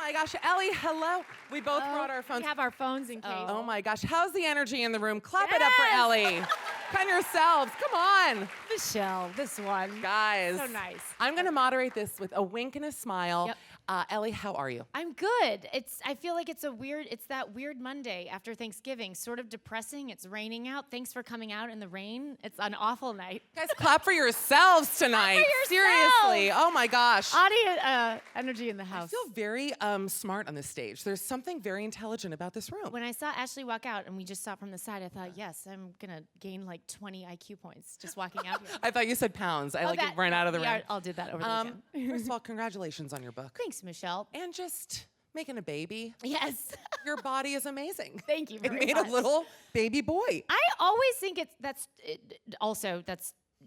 my gosh, Ellie, hello. We both brought our phones. We have our phones in case. Oh my gosh, how's the energy in the room? Clap it up for Ellie. Kind yourselves, come on. Michelle, this one. Guys. So nice. I'm gonna moderate this with a wink and a smile. Yep. Ellie, how are you? I'm good. I feel like it's that weird Monday after Thanksgiving, sort of depressing. It's raining out. Thanks for coming out in the rain. It's an awful night. Guys, clap for yourselves tonight. Clap for Seriously, oh my gosh. Audience energy in the house. I feel very smart on this stage. There's something very intelligent about this room. When I saw Ashley walk out and we just saw from the side, I thought, yes, I'm gonna gain like 20 IQ points just walking out here. I thought you said pounds. I ran out of the room. I'll do that over the weekend. First of all, congratulations on your book. Thanks, Michelle. And just making a baby. Yes. Your body is amazing. Thank you very much. It made a little baby boy. I always think that's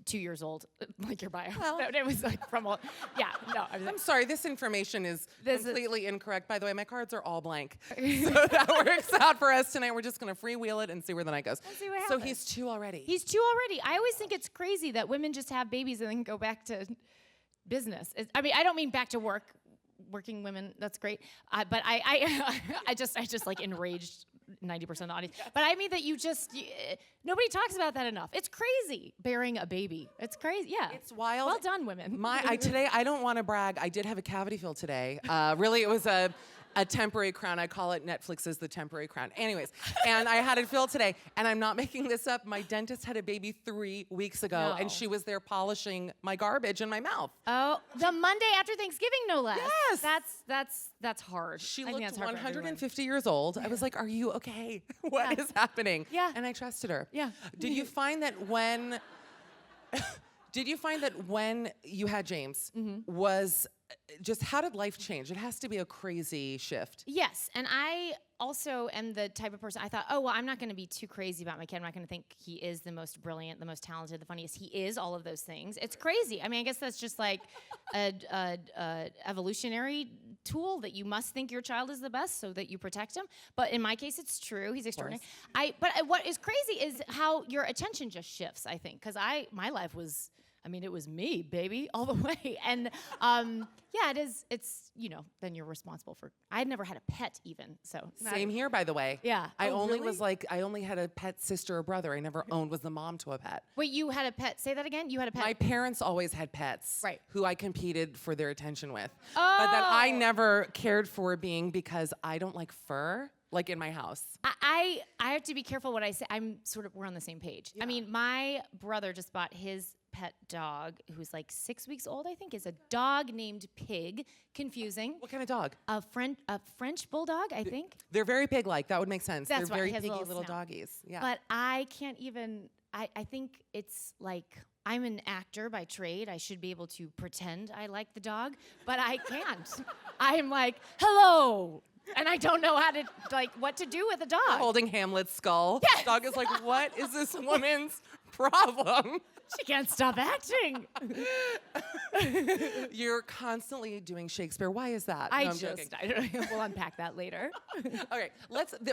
2 years old, like your bio. Well, it was like from all, yeah, no. I'm sorry, this information is completely incorrect. By the way, my cards are all blank. So that works out for us tonight. We're just gonna freewheel it and see where the night goes. Let's see what So happens. he's 2 already. He's 2 already. I always think it's crazy that women just have babies and then go back to business. I mean, I don't mean back to work. Working women, that's great. But I just like enraged 90% of the audience. But I mean that nobody talks about that enough. It's crazy bearing a baby. It's crazy. Yeah. It's wild. Well done, women. Today, I don't want to brag. I did have a cavity fill today. Really, it was a temporary crown. I call it Netflix's The Temporary Crown. Anyways, and I had it filled today, and I'm not making this up. My dentist had a baby 3 weeks ago, and she was there polishing my garbage in my mouth. Oh, the Monday after Thanksgiving, no less. Yes. That's hard. She I think looked that's hard for 150 years old. I was like, are you okay? What is happening? Yeah. And I trusted her. Yeah. Did you find that when you had James, was just how did life change? It has to be a crazy shift. Yes, and I also am the type of person, I thought, oh, well, I'm not going to be too crazy about my kid. I'm not going to think he is the most brilliant, the most talented, the funniest. He is all of those things. It's crazy. I mean, I guess that's just like a evolutionary tool that you must think your child is the best so that you protect him. But in my case, it's true. He's extraordinary. But what is crazy is how your attention just shifts, I think, because my life was... I mean, it was me, baby, all the way. And yeah, it is. It's, then you're responsible for. I had never had a pet even, so. Same here, by the way. Yeah. I only had a pet sister or brother. I never was the mom to a pet. Wait, you had a pet? Say that again. You had a pet. My parents always had pets, right? Who I competed for their attention with. Oh. But that I never cared for because I don't like fur. Like in my house. I have to be careful what I say. We're on the same page. Yeah. I mean, my brother just bought his pet dog, who's like 6 weeks old, I think, is a dog named Pig. Confusing. What kind of dog? A French bulldog, I think. They're very pig-like. That would make sense. That's They're very piggy little doggies. Yeah. But I can't even, I think it's like, I'm an actor by trade. I should be able to pretend I like the dog, but I can't. I'm like, hello. And I don't know what to do with a dog. You're holding Hamlet's skull. Yes. The dog is like, what is this woman's problem? She can't stop acting. You're constantly doing Shakespeare. Why is that? I don't know. We'll unpack that later. Okay,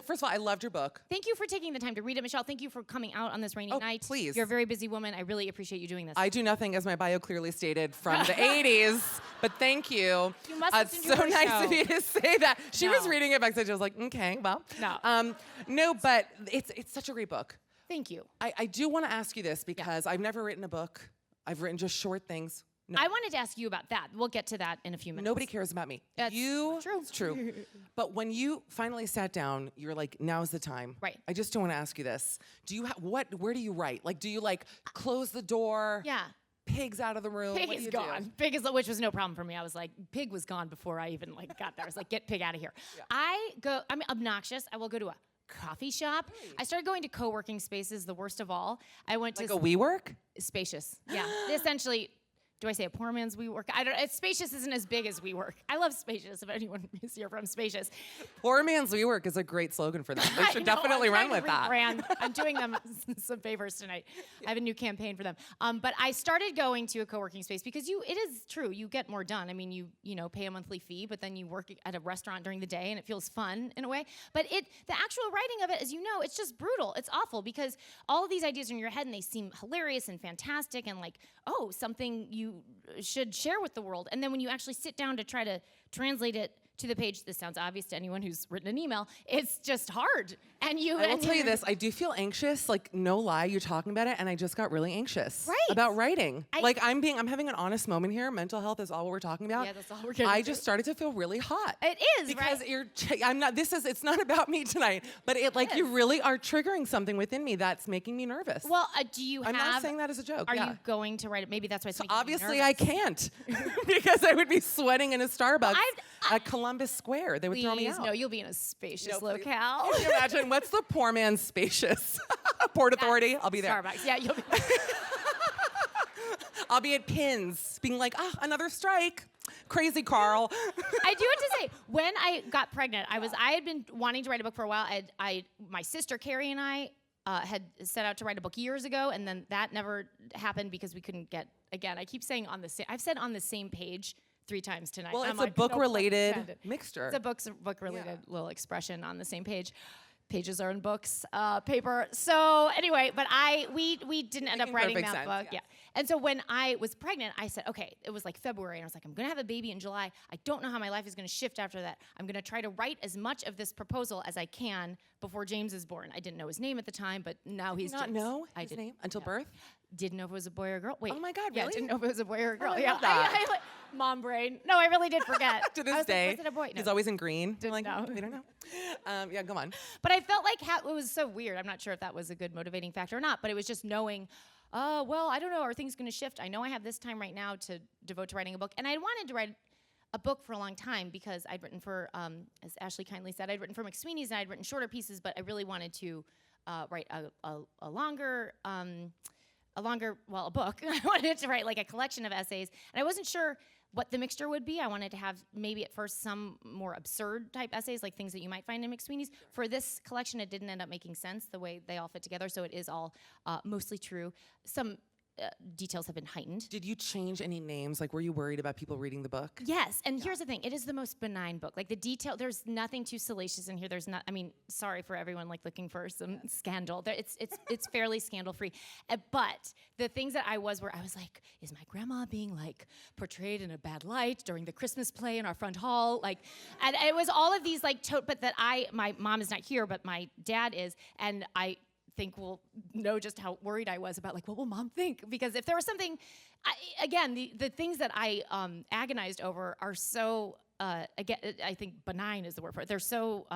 first of all, I loved your book. Thank you for taking the time to read it, Michelle. Thank you for coming out on this rainy night. Please. You're a very busy woman. I really appreciate you doing this. I do nothing, as my bio clearly stated, from the 80s, but thank you. You must It's so nice of you to say that. She was reading it backstage. I was like, okay, well. No. No, but it's such a great book. Thank you. I do want to ask you this because I've never written a book. I've written just short things. No. I wanted to ask you about that. We'll get to that in a few minutes. Nobody cares about me. That's true. It's true. But when you finally sat down, you're like, now's the time. Right. I just don't want to ask you this. Do you where do you write? Like, do you close the door? Yeah. Pig's out of the room. Pig what do is you gone. do? Which was no problem for me. I was like, Pig was gone before I even got there. I was like, get Pig out of here. Yeah. I'm obnoxious. I will go to a coffee shop. Really? I started going to co-working spaces, the worst of all. I went to a WeWork? Spacious. Yeah. Essentially, do I say a poor man's WeWork? I don't know. Spacious isn't as big as WeWork. I love Spacious, if anyone is here from Spacious. Poor man's WeWork is a great slogan for them. They should definitely run with that. I'm doing them some favors tonight. I have a new campaign for them. But I started going to a co-working space because it is true. You get more done. I mean, you pay a monthly fee, but then you work at a restaurant during the day, and it feels fun in a way. But the actual writing of it, as you know, it's just brutal. It's awful because all of these ideas are in your head, and they seem hilarious and fantastic and like, something you should share with the world. And then when you actually sit down to try to translate it to the page. This sounds obvious to anyone who's written an email. It's just hard. And I will tell you this, I do feel anxious, like no lie, you're talking about it, and I just got really anxious about writing. I'm having an honest moment here. Mental health is all we're talking about. Yeah, that's all we're getting I just started to feel really hot. It is, because it's not about me tonight, but you really are triggering something within me that's making me nervous. Well, I'm not saying that as a joke. Are you going to write it? Maybe that's why it's making obviously me nervous. I can't because I would be sweating in a Starbucks at Columbus Square. They would throw me out. No, you'll be in a spacious locale. Can you imagine? What's the poor man's spacious? Port Authority? I'll be there. Starbucks. Yeah, you'll be I'll be at Pins being like, another strike. Crazy Carl. I do have to say, when I got pregnant, I had been wanting to write a book for a while. My sister Carrie and I had set out to write a book years ago, and then that never happened because we couldn't get, again, I keep saying I've said on the same page 3 times tonight. Well, it's a book-related mixture. It's a book-related little expression on the same page. Pages are in books, paper. So anyway, but we didn't end up writing that book. Yeah. And so when I was pregnant, I said, okay, it was like February, and I was like, I'm gonna have a baby in July. I don't know how my life is gonna shift after that. I'm gonna try to write as much of this proposal as I can before James is born. I didn't know his name at the time, but now he's not James. know his name until birth? Didn't know if it was a boy or a girl. Wait. Oh my God, yeah, really? didn't know if it was a boy or a girl. I yeah. love that. Mom brain. No, I really did forget. To this day, was it a boy? No. He's always in green. Didn't know. We don't know. Yeah, go on. But I felt like it was so weird. I'm not sure if that was a good motivating factor or not, but it was just knowing, well, I don't know, are things going to shift? I know I have this time right now to devote to writing a book. And I wanted to write a book for a long time because I'd written for, as Ashley kindly said, I'd written for McSweeney's and I'd written shorter pieces, but I really wanted to write a longer, a book. I wanted to write like a collection of essays, and I wasn't sure what the mixture would be. I wanted to have maybe at first some more absurd type essays, like things that you might find in McSweeney's. For this collection, it didn't end up making sense the way they all fit together, so it is all mostly true. Some details have been heightened. Did you change any names? Like, were you worried about people reading the book? Yes, and here's the thing. It is the most benign book. Like, the detail, there's nothing too salacious in here. There's not, I mean, sorry for everyone, like, looking for some scandal. It's fairly scandal-free. But the things that I was like, is my grandma being, like, portrayed in a bad light during the Christmas play in our front hall? Like, and it was all of these, like, but that my mom is not here, but my dad is, and I think will know just how worried I was about, like, what will mom think? Because if there was something, again, the things that I agonized over are so, again, I think benign is the word for it. They're so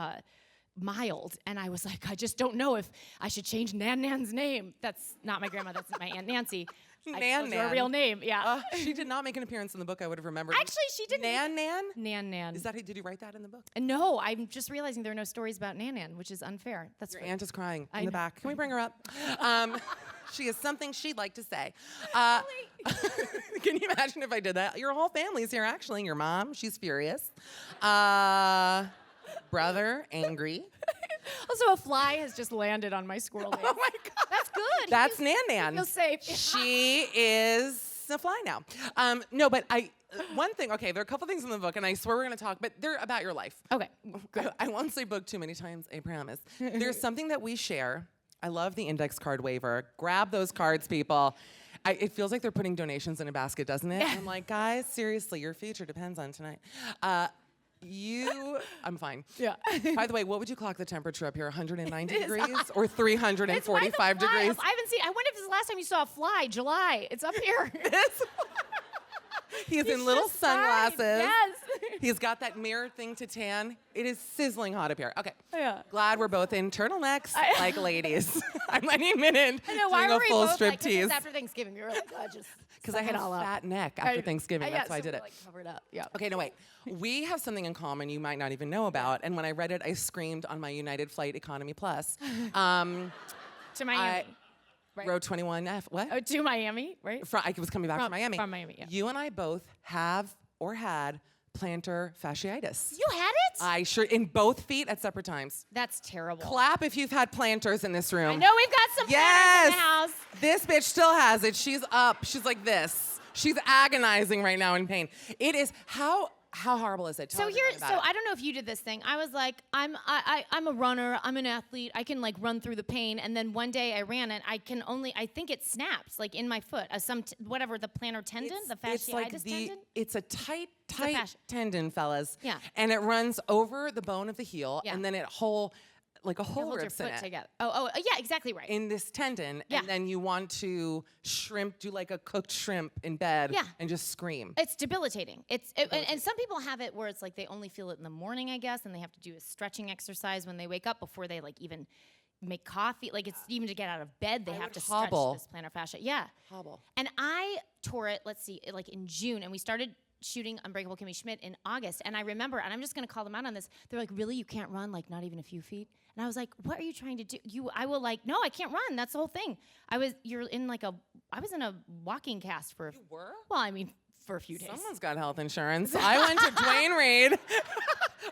mild, and I was like, I just don't know if I should change Nan's name. That's not my grandma, that's my Aunt Nancy. Nan. Her real name, yeah. She did not make an appearance in the book. I would have remembered. Actually, she didn't. Nan. Did you write that in the book? No, I'm just realizing there are no stories about Nan, which is unfair. That's Your aunt is crying in the back. Can we bring her up? She has something she'd like to say. Can you imagine if I did that? Your whole family's here, actually. Your mom, she's furious. Brother, angry. Also, a fly has just landed on my squirrel days. Oh my God. That's good. That's Nan. Feel safe. She is a fly now. No, but one thing, okay, there are a couple things in the book, and I swear we're going to talk, but they're about your life. Okay, good. I won't say book too many times, I promise. There's something that we share. I love the index card waiver. Grab those cards, people. It feels like they're putting donations in a basket, doesn't it? I'm like, guys, seriously, your future depends on tonight. I'm fine. Yeah. By the way, what would you clock the temperature up here? 190 degrees or 345 degrees? I haven't seen. I wonder if this is the last time you saw a fly. July. It's up here. He's in little sunglasses. Yes. He's got that mirror thing to tan. It is sizzling hot up here. Okay. Yeah. Glad we're both in turtlenecks like ladies. I'm letting him in I know, why doing were a we full both like, 'cause striptease. it's after Thanksgiving. You're like, God, just because I had a fat neck after Thanksgiving. That's why I did it. Like, covered up. Yeah. Okay, no, wait. We have something in common you might not even know about. And when I read it, I screamed on my United Flight Economy Plus. To Miami. Right. Row 21F. What? Oh, to Miami, right? I was coming back from Miami. From Miami, yeah. You and I both have or had plantar fasciitis. You had it? In both feet at separate times. That's terrible. Clap if you've had plantars in this room. I know we've got some plantars in the house. This bitch still has it. She's up. She's like this. She's agonizing right now in pain. It is How horrible is it? Tell So everyone about it. I don't know if you did this thing. I was like, I'm a runner. I'm an athlete. I can like run through the pain. And then one day I ran and I think it snapped like in my foot. Whatever the plantar tendon, the fasciitis tendon. It's a tight tendon, fellas. Yeah. And it runs over the bone of the heel, Yeah. and then a It hole holds your rips in foot it. together. Oh, yeah, exactly right. In this tendon, Yeah. and then you want to do like a cooked shrimp in bed, Yeah. and just scream. It's debilitating. And some people have it where it's like they only feel it in the morning, I guess, and they have to do a stretching exercise when they wake up before they like even make coffee. Like it's even to get out of bed, they have to hobble. stretch this plantar fascia. Yeah. Hobble. And I tore it, like in June, and we started shooting Unbreakable Kimmy Schmidt in August. And I remember, and I'm just gonna call them out on this. They're like, really, you can't run like not even a few feet? And I was like, what are you trying to do? I will like, no, I can't run. That's the whole thing. I was in a walking cast for. You were? Well, I mean, for a few days. Someone's got health insurance. I went to Dwayne Reed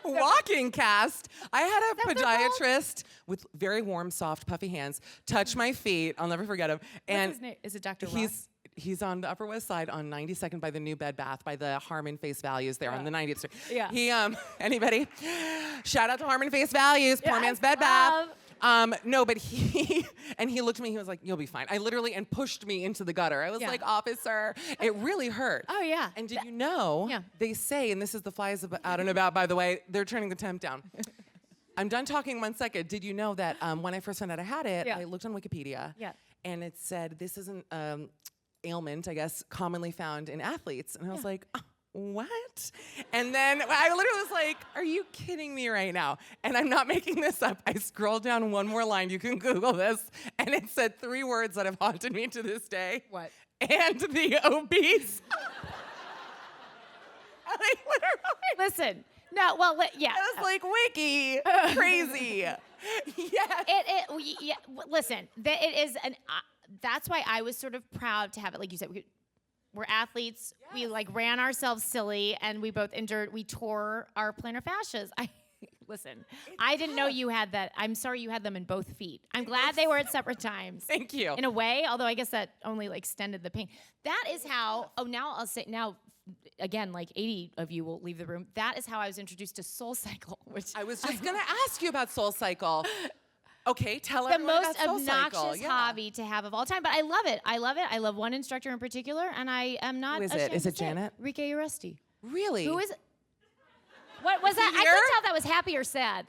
walking cast. I had a podiatrist with very warm, soft, puffy hands touch my feet. I'll never forget him. What's his name? Is it Dr. Ross? He's on the Upper West Side on 92nd by the new Bed Bath by the Harmon Face Values there on the 90th Street. Yeah. He anybody? Shout out to Harmon Face Values, poor man's Bed Bath. No, but he looked at me. He was like, "You'll be fine." I literally pushed me into the gutter. I was like, "Officer, it really hurt." Oh yeah. And did you know? Yeah. They say, and this is the flies out and about. By the way, they're turning the temp down. I'm done talking 1 second. Did you know that when I first found out I had it, I looked on Wikipedia. Yeah. And it said this isn't ailment, I guess, commonly found in athletes. And I was like, oh, what? And then I literally was like, are you kidding me right now? And I'm not making this up. I scrolled down one more line. You can Google this. And it said 3 words that have haunted me to this day. What? And the obese. I literally. Listen. No, well, yeah. I was like, wiki, crazy. Yeah. Listen, it is that's why I was sort of proud to have it. Like you said, we're athletes. Yes. We like ran ourselves silly, and we both we tore our plantar fascias. Listen, I didn't know you had that. I'm sorry you had them in both feet. I'm glad they were at separate times. Thank you. In a way, although I guess that only like extended the pain. That is how, now I'll say, again, like 80 of you will leave the room. That is how I was introduced to Soul Cycle, which I was just gonna ask you about Soul Cycle. Okay, tell the everyone most about Soul Cycle. obnoxious hobby to have of all time, but I love it. I love one instructor in particular, and I am not. Who is ashamed it? Is to it say Janet? Rike Uresti. Really? Who is it? What was that? I here? couldn't tell if that was happy or sad.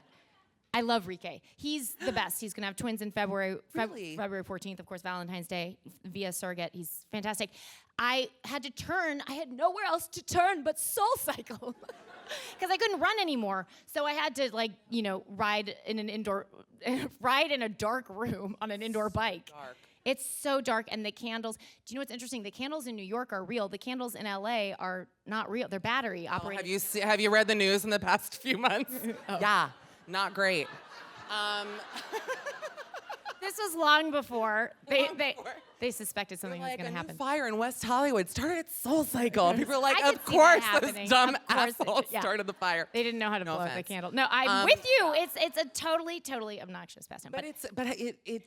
I love Rike. He's the best. He's gonna have twins in February. Really? February 14th, of course, Valentine's Day via surrogate. He's fantastic. I had nowhere else to turn but Soul Cycle. Because I couldn't run anymore, so I had to ride in a dark room on an indoor bike. Dark. It's so dark, and the candles. Do you know what's interesting? The candles in New York are real. The candles in LA are not real. They're battery operated. Have you read the news in the past few months? Yeah, not great. This was long before they suspected something was going to happen. A new fire in West Hollywood started at Soul Cycle. People are like, I of could see that course, those happening. dumb Of course they assholes did, yeah. started the fire. They didn't know how to No blow out the offense. candle. No, I'm with you. It's a totally obnoxious pastime. But it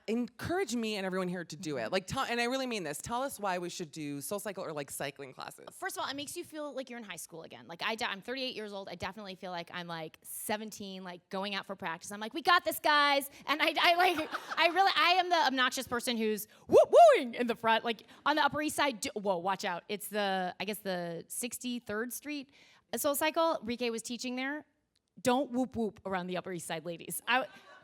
encourage me and everyone here to do it. And I really mean this. Tell us why we should do Soul Cycle or like cycling classes. First of all, it makes you feel like you're in high school again. Like I'm 38 years old. I definitely feel like I'm like 17, like going out for practice. I'm like, we got this, guys. And I am the obnoxious person who's wooing in the front, like on the Upper East Side. Whoa, watch out! It's the 63rd Street Soul Cycle. Rike was teaching there. Don't whoop around the Upper East Side ladies.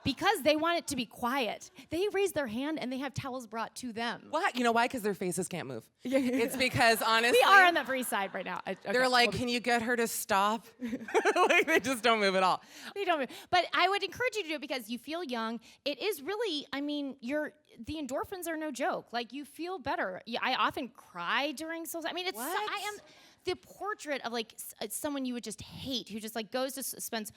Because they want it to be quiet. They raise their hand and they have towels brought to them. What? You know why? Because their faces can't move. It's because, honestly... We are on the Upper East Side right now. They're like, can you get her to stop? Like, they just don't move at all. They don't move. But I would encourage you to do it because you feel young. It is really, the endorphins are no joke. Like, you feel better. Yeah, I often cry during Soul Cycle. It's... What? I am the portrait of, like, someone you would just hate who just, like, goes to spends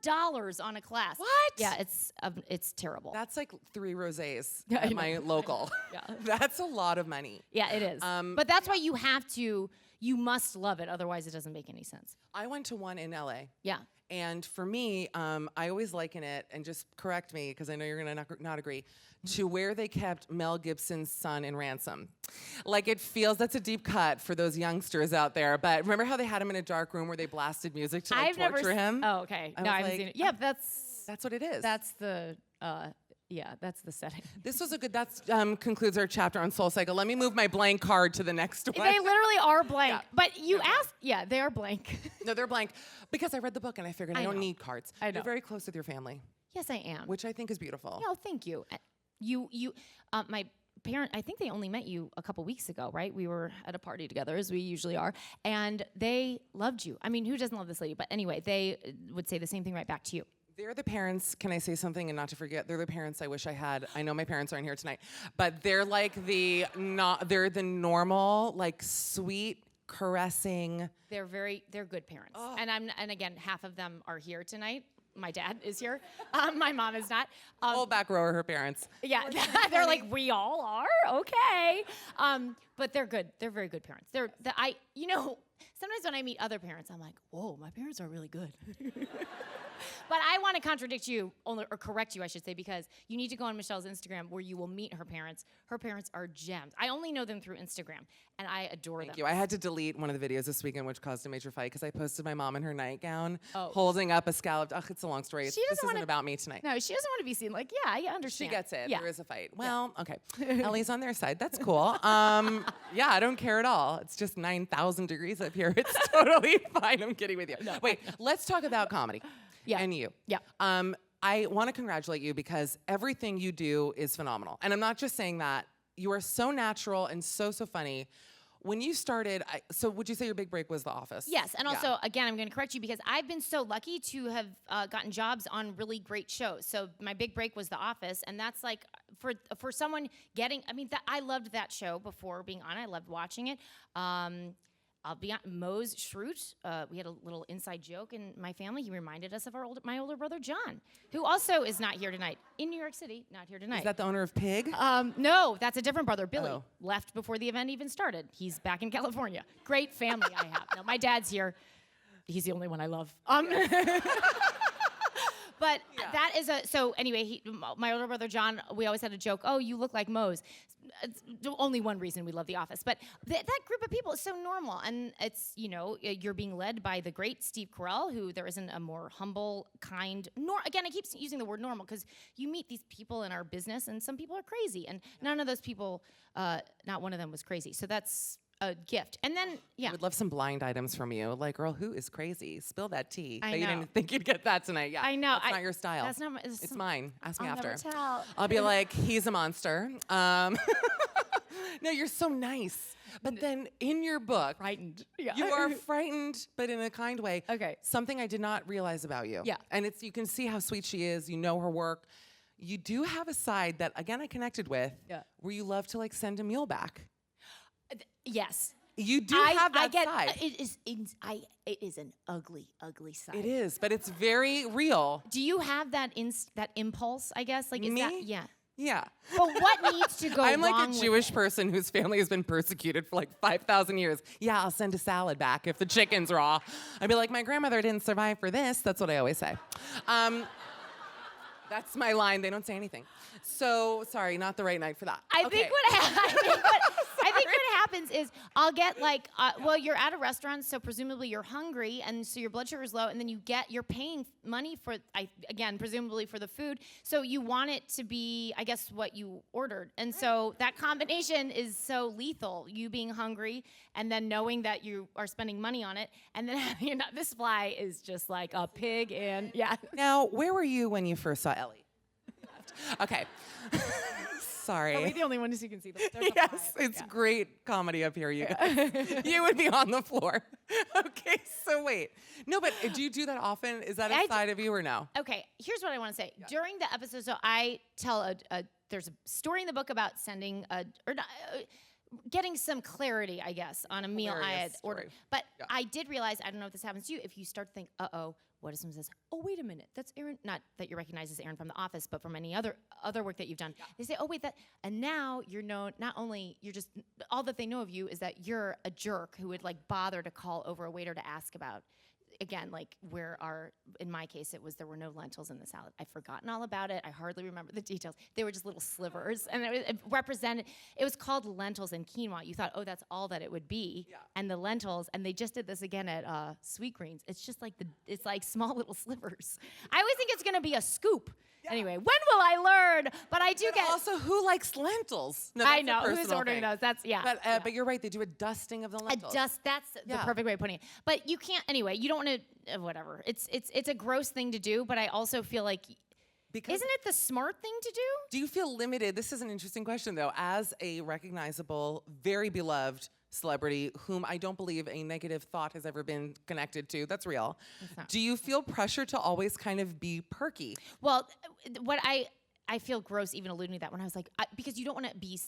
$34 on a class. What? Yeah, it's terrible. That's like 3 rosés Yeah, at my local. Yeah. That's a lot of money. Yeah, it is. But that's why you have to You must love it, otherwise it doesn't make any sense. I went to one in LA. Yeah. And for me, I always liken it, and just correct me because I know you're gonna not agree, to where they kept Mel Gibson's son in Ransom. Like it feels, that's a deep cut for those youngsters out there. But remember how they had him in a dark room where they blasted music to like, torture him? Oh, okay. I No, I haven't like, seen it. Yeah, that's what it is. that's the that's the setting. This was a good. That concludes our chapter on Soul Cycle. Let me move my blank card to the next one. They literally are blank. Yeah. But you asked, yeah, they are blank. No, they're blank because I read the book and I figured I don't know. need cards. I know. You're very close with your family, Yes, I am. which I think is beautiful. No, thank you. My parent, I think they only met you a couple weeks ago, right? We were at a party together, as we usually are, and they loved you. I mean, who doesn't love this lady? But anyway, they would say the same thing right back to you. They're the parents, can I say something and not to forget, they're the parents I wish I had. I know my parents aren't here tonight, but they're like they're the normal, like sweet, caressing. They're good parents. Oh. And again, half of them are here tonight. My dad is here. My mom is not. Whole back row are her parents. Yeah, they're like, we all are, okay. But they're good. They're very good parents. Sometimes when I meet other parents, I'm like, whoa, my parents are really good. But I want to contradict you, or correct you, I should say, because you need to go on Michelle's Instagram where you will meet her parents. Her parents are gems. I only know them through Instagram, and I adore them. Thank you. I had to delete one of the videos this weekend, which caused a major fight, because I posted my mom in her nightgown holding up a scalloped. Ugh, it's a long story. This isn't about me tonight. No, she doesn't want to be seen. Like, yeah, I understand. She gets it. Yeah. There is a fight. Well, okay. Ellie's on their side. That's cool. Yeah, I don't care at all. It's just 9,000 degrees up here. It's totally fine. I'm kidding with you. No. Wait, let's talk about comedy. Yeah. And you. Yeah. I want to congratulate you because everything you do is phenomenal. And I'm not just saying that. You are so natural and so funny. When you started, so would you say your big break was The Office? Yes, and also, again, I'm going to correct you because I've been so lucky to have gotten jobs on really great shows. So my big break was The Office, and that's like, for someone getting, I mean, I loved that show before being on it. I loved watching it. I'll be on Moe's Schrute. We had a little inside joke in my family. He reminded us of my older brother, John, who also is not here tonight. In New York City, not here tonight. Is that the owner of Pig? No, that's a different brother, Billy. Oh. Left before the event even started. He's back in California. Great family I have. No, my dad's here. He's the only one I love. But that is so anyway, my older brother, John, we always had a joke, oh, you look like Moe's. It's the only one reason we love The Office. But that group of people is so normal. And it's, you're being led by the great Steve Carell, who there isn't a more humble, kind, again, I keep using the word normal because you meet these people in our business and some people are crazy. And none of those people, not one of them was crazy. So that's a gift. And then, I would love some blind items from you. Like, girl, who is crazy? Spill that tea. I You know. didn't think you'd get that tonight. Yeah, I know. That's not your style. That's not It's mine. Ask me I'll after. never tell. I'll be like, he's a monster. No, you're so nice. But then in your book, Frightened. Yeah. you are frightened, but in a kind way. Okay. Something I did not realize about you. Yeah. And you can see how sweet she is. You know her work. You do have a side that, again, I connected with, where you love to like send a meal back. Yes. You do have that side. It is an ugly, ugly side. It is, but it's very real. Do you have that impulse, I guess? Like, is Me? that, yeah. Yeah. But what needs to go I'm wrong like a with Jewish it? person whose family has been persecuted for like 5,000 years. Yeah, I'll send a salad back if the chicken's raw. I'd be like, my grandmother didn't survive for this. That's what I always say. That's my line. They don't say anything. So, sorry, not the right night for that. I think what happens is I'll get like, you're at a restaurant, so presumably you're hungry, and so your blood sugar's low, and then you're paying money for, presumably for the food, so you want it to be, I guess, what you ordered. And so that combination is so lethal, you being hungry, and then knowing that you are spending money on it, and then this fly is just like a pig, and Now, where were you when you first saw Ellie? Okay. Sorry. Are we the only ones who can see them? Yes, it's great comedy up here, you guys. You would be on the floor. Okay, so wait. No, but do you do that often? Is that a side of you or no? Okay, here's what I want to say. During the episode, so I tell there's a story in the book about sending getting some clarity, I guess, on a meal I had Hilarious ordered. story. But Yeah. I did realize, I don't know if this happens to you, if you start to think, uh-oh, what if someone says, oh, wait a minute, that's Aaron, not that you recognize as Aaron from the office, but from any other work that you've done. Yeah. They say, oh, wait, and now you're known, not only, you're just, all that they know of you is that you're a jerk who would like bother to call over a waiter to ask about, again, like in my case, there were no lentils in the salad. I'd forgotten all about it. I hardly remember the details. They were just little slivers. And it was called lentils and quinoa. You thought, oh, that's all that it would be. Yeah. And the lentils, and they just did this again at Sweet Greens. It's just like it's like small little slivers. I always think it's gonna be a scoop. Yeah. Anyway, when will I learn? But I do get. Also, who likes lentils? No, I know who's ordering those. That's But you're right. They do a dusting of the lentils. That's the perfect way of putting it. But you can't anyway. You don't want to. Whatever. It's a gross thing to do. But I also feel like. Because isn't it the smart thing to do? Do you feel limited? This is an interesting question, though. As a recognizable, very beloved celebrity whom I don't believe a negative thought has ever been connected to, that's real. Do you feel pressure to always kind of be perky? Well, what I feel gross even alluding to that when I was like, because you don't want to be...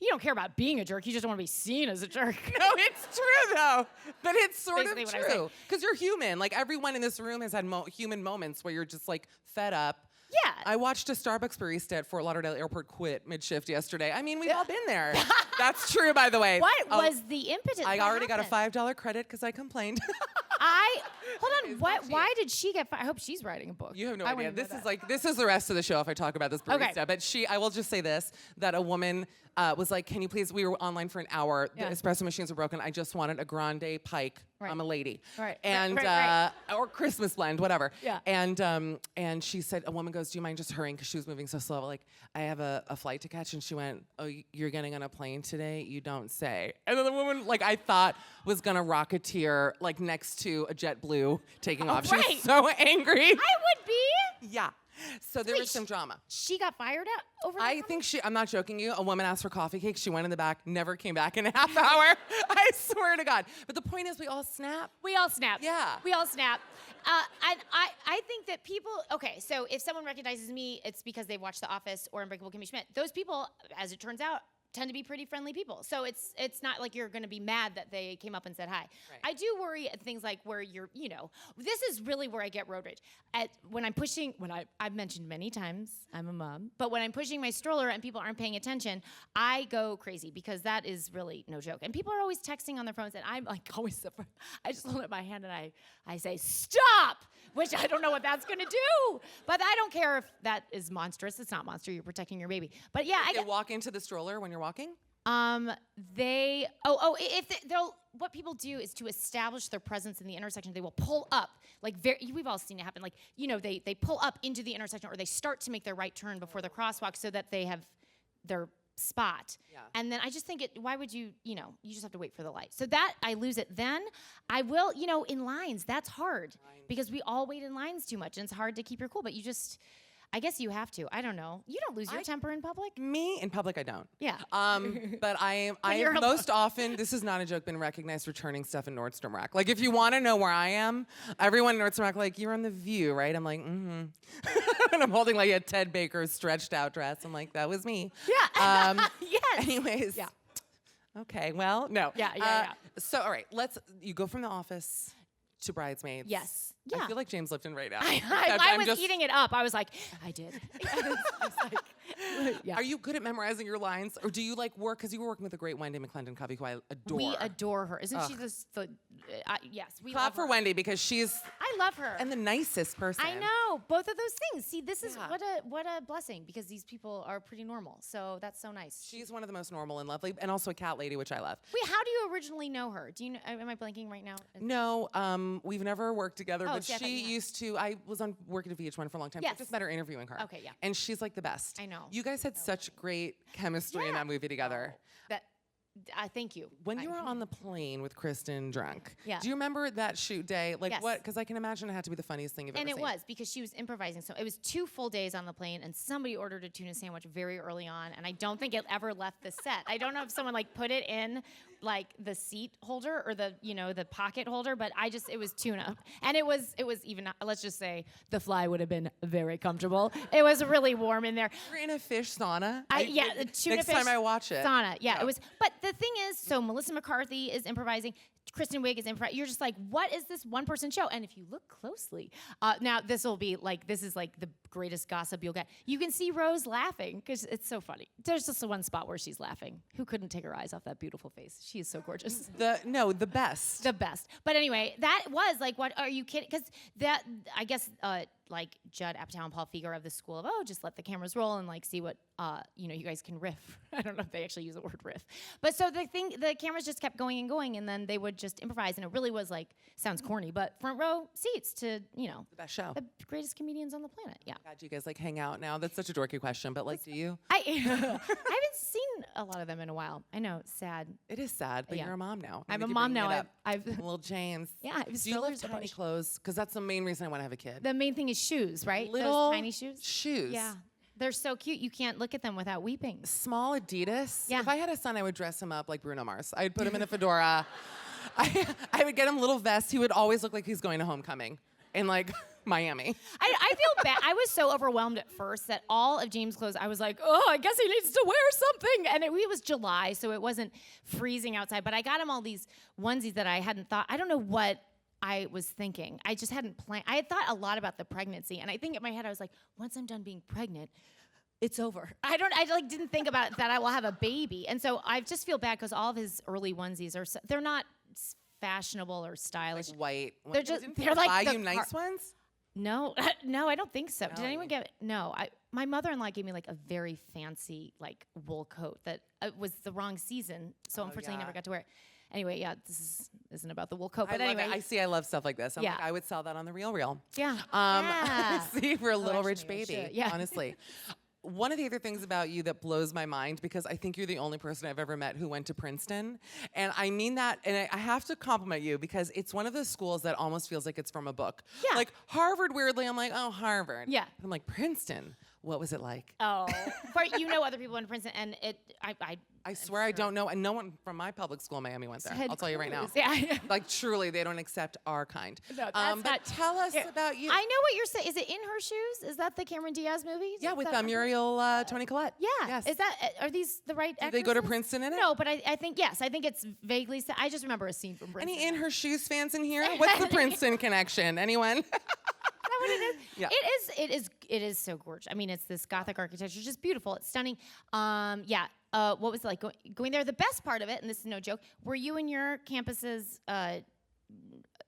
You don't care about being a jerk. You just don't want to be seen as a jerk. No, it's true, though. But it's sort Basically of what true. Because you're human. Like, everyone in this room has had human moments where you're just, like, fed up. Yeah. I watched a Starbucks barista at Fort Lauderdale Airport quit mid-shift yesterday. I mean, we've all been there. That's true, by the way. What was the impetus? I already got a $5 credit because I complained. Hold on. Why did she get fired? I hope she's writing a book. You have no idea. This is the rest of the show if I talk about this barista. Okay. But I will just say this, that a woman was like, can you please, we were online for an hour. Yeah. The espresso machines were broken. I just wanted a grande pike. Right. I'm a lady. Right. And, right. Or Christmas blend, whatever. Yeah. And she said, a woman goes, do you mind just hurrying? Because she was moving so slow. Like, I have a flight to catch. And she went, oh, you're getting on a plane today? You don't say. And then the woman, like, I thought was going to rocketeer, like, next to a JetBlue taking off. Right. She was so angry. I would be. Yeah. So there was some drama. She got fired over that? I think I'm not joking you, a woman asked for coffee cake. She went in the back, never came back in a half hour. I swear to God. But the point is we all snap. We all snap. Yeah. We all snap. And I think that people, okay, so if someone recognizes me, it's because they've watched The Office or Unbreakable Kimmy Schmidt. Those people, as it turns out, tend to be pretty friendly people. So it's not like you're going to be mad that they came up and said hi. Right. I do worry at things like where you're, this is really where I get road rage. I've mentioned many times, I'm a mom, but when I'm pushing my stroller and people aren't paying attention, I go crazy because that is really no joke. And people are always texting on their phones and I'm like always, I just hold up my hand and I say, stop! Which I don't know what that's going to do. But I don't care if that is monstrous. It's not monster. You're protecting your baby. But yeah, they walk into the stroller when you're walking? What people do is to establish their presence in the intersection, they will pull up, we've all seen it happen, they pull up into the intersection or they start to make their right turn before the crosswalk so that they have their spot. Yeah. And then I just think why would you just have to wait for the light. So that I lose it. Then I will, in lines, that's hard because we all wait in lines too much and it's hard to keep your cool, but I guess you have to. I don't know. You don't lose your temper in public? Me? In public, I don't. Yeah. But I have most often, this is not a joke, been recognized returning stuff in Nordstrom Rack. Like, if you want to know where I am, everyone in Nordstrom Rack, like, you're on The View, right? I'm like, mm-hmm. And I'm holding, like, a Ted Baker stretched out dress. I'm like, that was me. Yeah. Yes. Anyways. Yeah. Okay, well, no. Yeah. So, all right, you go from The Office to Bridesmaids. Yes. Yeah. I feel like James Lipton right now. I was eating it up. I was like, I did. Are you good at memorizing your lines? Or do you work, because you were working with a great Wendy McClendon-Covey, who I adore. We adore her. Isn't she yes, we Clap for Wendy, because she's... I love her. And the nicest person. I know. Both of those things. See, this is what a blessing, because these people are pretty normal. So that's so nice. She's one of the most normal and lovely, and also a cat lady, which I love. Wait, how do you originally know her? Do you know, am I blanking right now? No, we've never worked together, but she used to, I was working at VH1 for a long time. Yes. I just met her interviewing her. Okay, yeah. And she's like the best. I know. You guys had such great chemistry in that movie together. Thank you. When you were on the plane with Kristen drunk, do you remember that shoot day? Yes. What? Because I can imagine it had to be the funniest thing you've ever seen. And it was, because she was improvising. So it was 2 full days on the plane, and somebody ordered a tuna sandwich very early on, and I don't think it ever left the set. I don't know if someone put it in like the seat holder or the the pocket holder, but it was tuna, and it was even, let's just say the fly would have been very comfortable. It was really warm in there. You're in a fish sauna. The tuna next fish time I watch it. Sauna, yeah, it was. But the thing is, so Melissa McCarthy is improvising. Kristen Wiig is improvising. You're just like, what is this one-person show? And if you look closely, now this is like the greatest gossip you'll get. You can see Rose laughing because it's so funny. There's just the one spot where she's laughing. Who couldn't take her eyes off that beautiful face? She is so gorgeous. The best. The best. But anyway, that was like, what are you kidding? Because that, I guess, like Judd Apatow and Paul Feig of the school of, just let the cameras roll and like see what you guys can riff. I don't know if they actually use the word riff, but so the cameras just kept going and going, and then they would just improvise, and it really was like, sounds corny, but front row seats to the best show, the greatest comedians on the planet. Yeah. God, do you guys like hang out now? That's such a dorky question, but like, do you? I haven't seen a lot of them in a while. I know, sad. It is sad, but you're a mom now. I'm a mom now. I've little James. Yeah. Do you love tiny clothes? Because that's the main reason I want to have a kid. The main thing is shoes, right? Little those tiny shoes. Shoes. Yeah. They're so cute. You can't look at them without weeping. Small Adidas. Yeah. If I had a son, I would dress him up like Bruno Mars. I'd put him in a fedora. I would get him little vests. He would always look like he's going to homecoming in like Miami. I feel bad. I was so overwhelmed at first that all of James' clothes, I was like, I guess he needs to wear something. And it was July, so it wasn't freezing outside. But I got him all these onesies that I hadn't thought. I don't know what I was thinking. I just hadn't planned. I had thought a lot about the pregnancy, and I think in my head I was like, once I'm done being pregnant, it's over. I didn't think about it, that I will have a baby, and so I just feel bad because all of his early onesies they're not fashionable or stylish. Like white. They're like buy you nice ones. No, no, I don't think so. No. Did anyone get? No, my mother-in-law gave me like a very fancy like wool coat that was the wrong season, so unfortunately I never got to wear it. Anyway, this isn't about the wool coat, but anyway. I love stuff like this. I'm like, I would sell that on the Real. Yeah. See, for a little rich baby, should. Yeah. honestly. One of the other things about you that blows my mind, because I think you're the only person I've ever met who went to Princeton. And I mean that, and I have to compliment you because it's one of those schools that almost feels like it's from a book. Yeah. Like Harvard, weirdly, I'm like, oh, Harvard. Yeah. But I'm like, Princeton, what was it like? Oh, but other people in Princeton, and I swear I don't know, and no one from my public school in Miami went there. I'll tell you right now. Yeah. Like truly, they don't accept our kind. No, that's but tell us about you. I know what you're saying. Is it In Her Shoes? Is that the Cameron Diaz movie? Yeah, with Muriel Tony Collette. Yeah. Yes. Is that? Are these the right? Did they go to Princeton in it? No, but I think yes. I think it's vaguely. I just remember a scene from Princeton. Any In Her Shoes fans in here? What's the Princeton connection? Anyone? What it is? Yeah. It is so gorgeous. I mean, it's this Gothic architecture, just beautiful. It's stunning. What was it like going there? The best part of it, and this is no joke, were you in your campus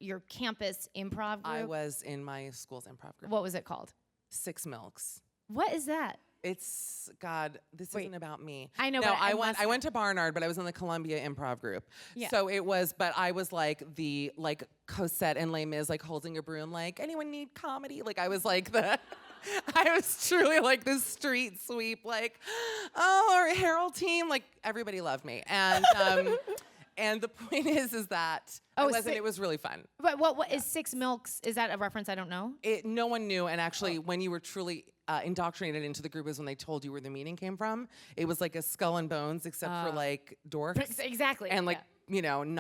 improv group? I was in my school's improv group. What was it called? Six Milks. What is that? It's this isn't about me. I know. No, I went to Barnard, but I was in the Columbia Improv group. Yeah. So it was, but I was like the Cosette and Les Mis, like holding a broom, like anyone need comedy? Like I was like I was truly like the street sweep, like, our Herald team, like everybody loved me, and and the point is that it was really fun. But what is Six Milks? Is that a reference I don't know? No one knew, and actually, when you were truly indoctrinated into the group is when they told you where the meaning came from. It was like a Skull and Bones, except for like dwarfs. Exactly. And like, non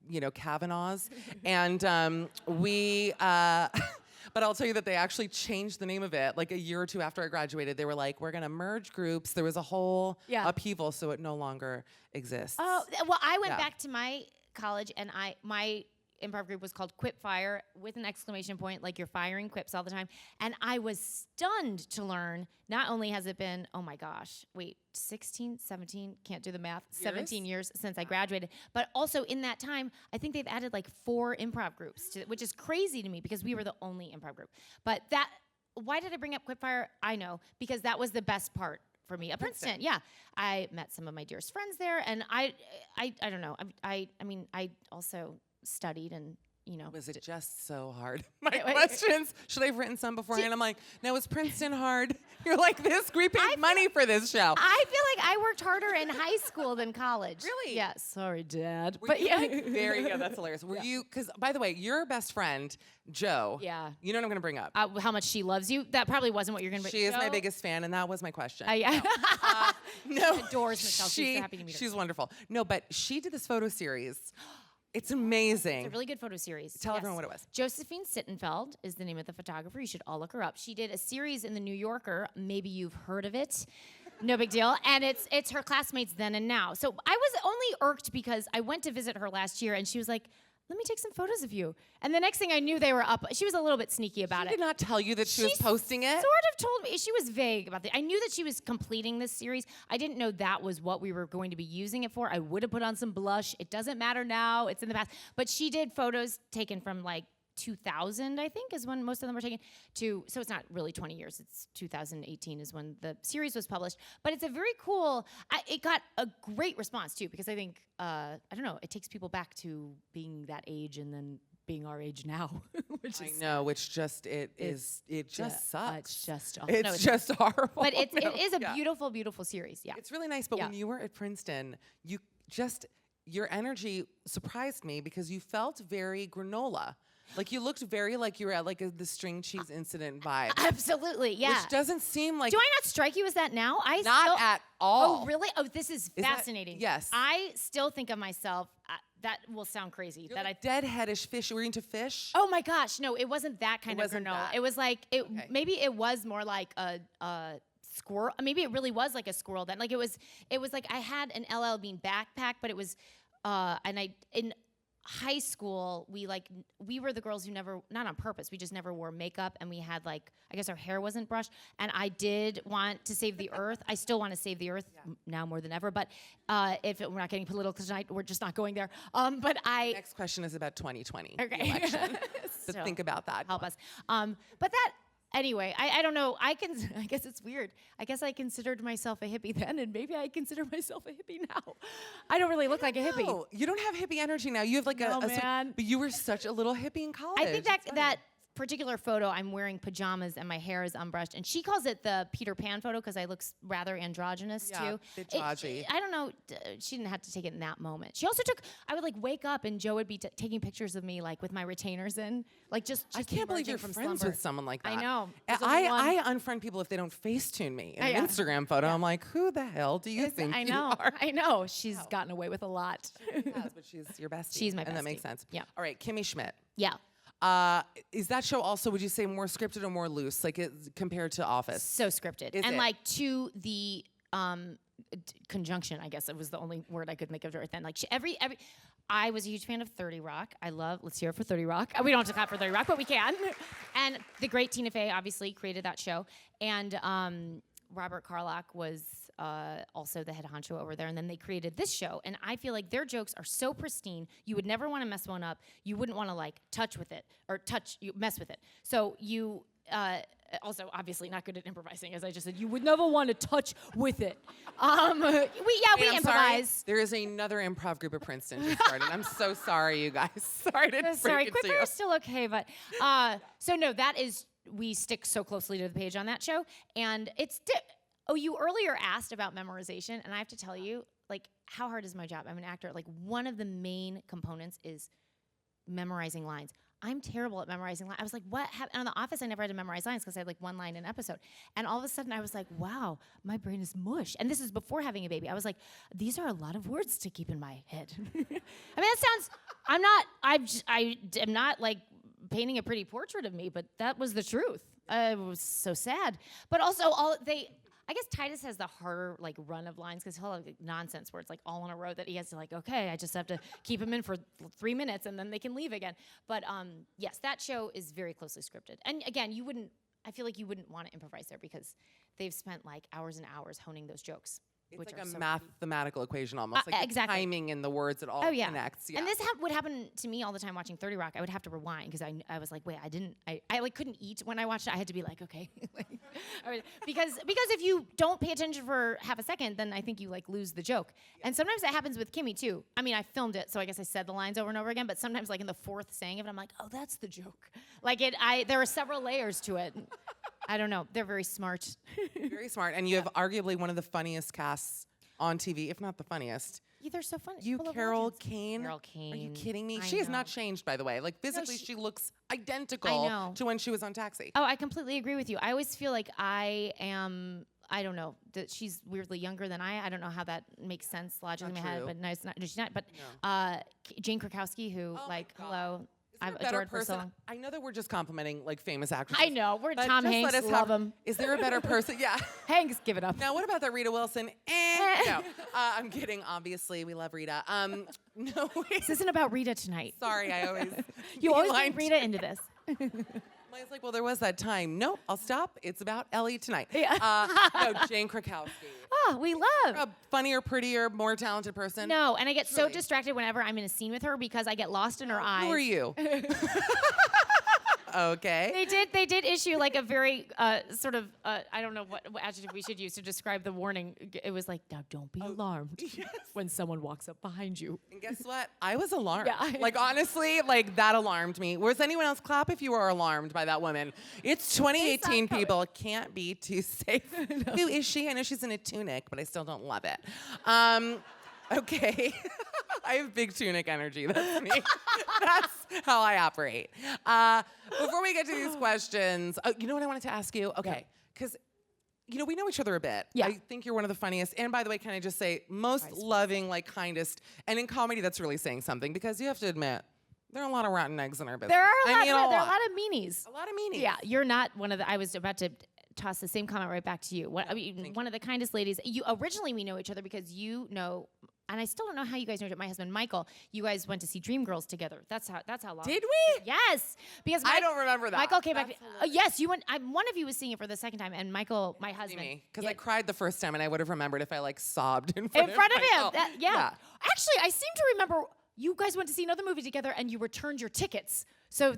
Kavanaughs. And we, but I'll tell you that they actually changed the name of it like a year or two after I graduated. They were like, we're going to merge groups. There was a whole upheaval, so it no longer exists. Oh, well, I went back to my college, and my improv group was called Quip Fire with an exclamation point, like you're firing quips all the time. And I was stunned to learn, not only has it been, 16, 17, can't do the math, 17 years since I graduated, but also in that time, I think they've added like 4 improv groups, which is crazy to me because we were the only improv group. But why did I bring up Quip Fire? I know, because that was the best part for me at Princeton. Yeah, I met some of my dearest friends there, and I don't know. I mean, I also studied and Was it just so hard? My questions. Should I have written some beforehand? I'm like, no, was Princeton hard? You're like this. We paid money for this show. I feel like I worked harder in high school than college. Really? Yeah. Sorry, Dad. Were But you yeah. like very yeah, that's hilarious. Were you? Because by the way, your best friend Joe. Yeah. You know what I'm gonna bring up? How much she loves you? That probably wasn't what you're gonna. She is my biggest fan, and that was my question. Yeah. No, Adores Michelle. She's so happy to meet her. She's wonderful. No, but she did this photo series. It's amazing. It's a really good photo series. Tell everyone what it was. Josephine Sittenfeld is the name of the photographer. You should all look her up. She did a series in the New Yorker. Maybe you've heard of it. No big deal. And it's her classmates then and now. So I was only irked because I went to visit her last year and she was like, let me take some photos of you. And the next thing I knew, they were up. She was a little bit sneaky about it. She did not tell you that she was posting it? Sort of told me. She was vague about it. I knew that she was completing this series. I didn't know that was what we were going to be using it for. I would have put on some blush. It doesn't matter now. It's in the past. But she did photos taken from like 2000, I think, is when most of them were taken so it's not really 20 years. It's 2018 is when the series was published. But it's a very cool, it got a great response too, because I think, I don't know, it takes people back to being that age and then being our age now. I know, which just, it just sucks. It's just awful. It's just horrible. But it is a beautiful, beautiful series, yeah. It's really nice, but when you were at Princeton, your energy surprised me because you felt very granola. Like you looked very like you were at like the string cheese incident vibe. Absolutely, yeah. Which doesn't seem like. Do I not strike you as that now? Not at all. Oh, really? Oh, this is fascinating. Yes. I still think of myself. That will sound crazy. You're like deadheadish fish. Were you into fish? Oh my gosh, no! It wasn't that kind of granola. That. It was like maybe it was more like a squirrel. Maybe it really was like a squirrel then. Like it was like I had an LL Bean backpack, but it was in high school, we were the girls who never, not on purpose, we just never wore makeup, and we had like, I guess our hair wasn't brushed, and I did want to save the earth. I still want to save the earth now more than ever, but we're not getting political tonight, we're just not going there. Next question is about 2020 election. So think about that. Help us. But that, anyway, I don't know. I guess it's weird. I guess I considered myself a hippie then, and maybe I consider myself a hippie now. I don't really look like a hippie. No, you don't have hippie energy now. You have like but you were such a little hippie in college. I think that particular photo, I'm wearing pajamas and my hair is unbrushed, and she calls it the Peter Pan photo because I look rather androgynous too. Bit dodgy. I don't know. She didn't have to take it in that moment. She also took. I would like wake up and Joe would be taking pictures of me like with my retainers in, like just I can't believe you're from friends slumber. with someone like that. I know. I unfriend people if they don't Facetune me in an Instagram photo. I'm like, who the hell do you think you are? I know. She's gotten away with a lot. She has, but she's your bestie. She's my bestie. And that makes sense. Yeah. All right, Kimmy Schmidt. Yeah. Is that show also, would you say, more scripted or more loose, like compared to Office? So scripted. Is and it? like to the conjunction, I guess it was the only word I could think of right then. Like I was a huge fan of 30 Rock. Let's hear it for 30 Rock. We don't have to clap for 30 Rock, but we can. And the great Tina Fey obviously created that show. And Robert Carlock was also the head honcho over there, and then they created this show, and I feel like their jokes are so pristine, you would never want to mess one up. You wouldn't want to like mess with it. So you also obviously not good at improvising, as I just said. You would never want to touch with it. We improvise. Sorry. There is another improv group at Princeton just started. I'm so sorry, you guys. Sorry to break it to you. Quicker is still okay, but so no, that is, we stick so closely to the page on that show, and it's. You earlier asked about memorization, and I have to tell you, like, how hard is my job? I'm an actor. Like, one of the main components is memorizing lines. I'm terrible at memorizing lines. I was like, what happened? On The Office, I never had to memorize lines because I had like one line an episode. And all of a sudden, I was like, wow, my brain is mush. And this is before having a baby. I was like, these are a lot of words to keep in my head. I mean, that sounds, I am not like painting a pretty portrait of me, but that was the truth. It was so sad. But also, I guess Titus has the harder like run of lines because he'll have like, nonsense words like all in a row that he has to like, okay, I just have to keep him in for 3 minutes and then they can leave again. But yes, that show is very closely scripted. And again, I feel like you wouldn't want to improvise there because they've spent like hours and hours honing those jokes. It's like a mathematical equation almost, like exactly. The timing in the words, it all connects. Yeah. And this would happen to me all the time watching 30 Rock. I would have to rewind because I was like, wait, I like couldn't eat when I watched it. I had to be like, okay. because if you don't pay attention for half a second, then I think you like lose the joke. Yeah. And sometimes that happens with Kimmy too. I mean, I filmed it, so I guess I said the lines over and over again, but sometimes like in the fourth saying of it, I'm like, oh, that's the joke. Like there are several layers to it. I don't know. They're very smart. Very smart. And you have arguably one of the funniest casts on TV, if not the funniest. Yeah, they're so funny. You, Full of Carol legends. Kane. Carol Kane. Are you kidding me? I She has know. not changed, by the way. Like physically, she- she looks identical to when she was on Taxi. Oh, I completely agree with you. I always feel like I don't know, that she's weirdly younger than I don't know how that makes sense logically in my head, true. but no, it's not. No, she's not. But Jane Krakowski, who Oh my God. hello, Is there I've a better adored for so person? long. I know that we're just complimenting like famous actresses. I know, we're but Tom just Hanks, let us love have- him. Is there a better person? Yeah. Hanks, give it up. Now, what about that Rita Wilson? No, I'm kidding. Obviously, we love Rita. No, This isn't about Rita tonight. sorry, I always You always beeline bring Rita into this. I was like, well, there was that time. Nope, I'll stop. It's about Ellie tonight. Yeah. No, Jane Krakowski. Oh, we love. A funnier, prettier, more talented person. No, and I get so Really? distracted whenever I'm in a scene with her because I get lost in her eyes. Who are you? Okay. They did issue like a very sort of I don't know what adjective we should use to describe the warning. It was like, now don't be alarmed when someone walks up behind you. And guess what? I was alarmed. Yeah. Like, honestly, like, that alarmed me. Was anyone else clap if you were alarmed by that woman? It's 2018, people. Can't be too safe. Who is she? I know she's in a tunic, but I still don't love it. Okay. I have big tunic energy. That's me. That's how I operate. Before we get to these questions, you know what I wanted to ask you? Okay. Because we know each other a bit. Yeah. I think you're one of the funniest. And by the way, can I just say, most loving, like, kindest. And in comedy, that's really saying something because you have to admit, there are a lot of rotten eggs in our business. There are I mean, there are a lot of meanies. A lot of meanies. Yeah, you're not one of the. I was about to toss the same comment right back to you. One of the kindest ladies. You originally we know each other because you know. And I still don't know how you guys know each other. My husband, Michael, you guys went to see Dreamgirls together. That's how long. Did we? Yes. Because I don't remember that. Michael came back. That's Yes, you went. One of you was seeing it for the second time, and Michael, my husband. Because Yeah. I cried the first time, and I would have remembered if I, like, sobbed in In front front of him. Michael. Yeah. Actually, I seem to remember you guys went to see another movie together, and you returned your tickets. So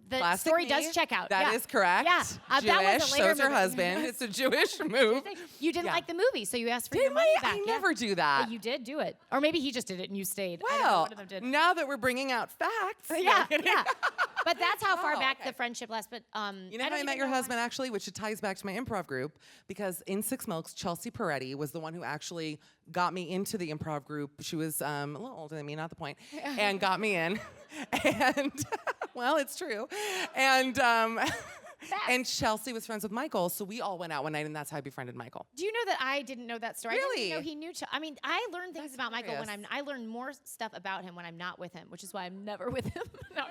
the Classic story me. does check out. That is correct. Yeah. Jewish. That was a later So is her movie. husband. It's a Jewish move. You didn't Yeah. like the movie, so you asked for Did your money we? back. I yeah. never do that. But you did do it. Or maybe he just did it and you stayed. I don't know, Well, one of them did. now that we're bringing out facts. Yeah. But that's how far Oh, back okay. the friendship lasts. But You know how I met your husband, actually, which ties back to my improv group, because in Six Milks, Chelsea Peretti was the one who actually got me into the improv group. She was a little older than me, not the point, and got me in. And, well, it's true. And Chelsea was friends with Michael, so we all went out one night, and that's how I befriended Michael. Do you know that I didn't know that story? I Really? didn't know he knew. I mean, I learn things That's about Michael when hilarious. I learn more stuff about him when I'm not with him, which is why I'm never with him. No,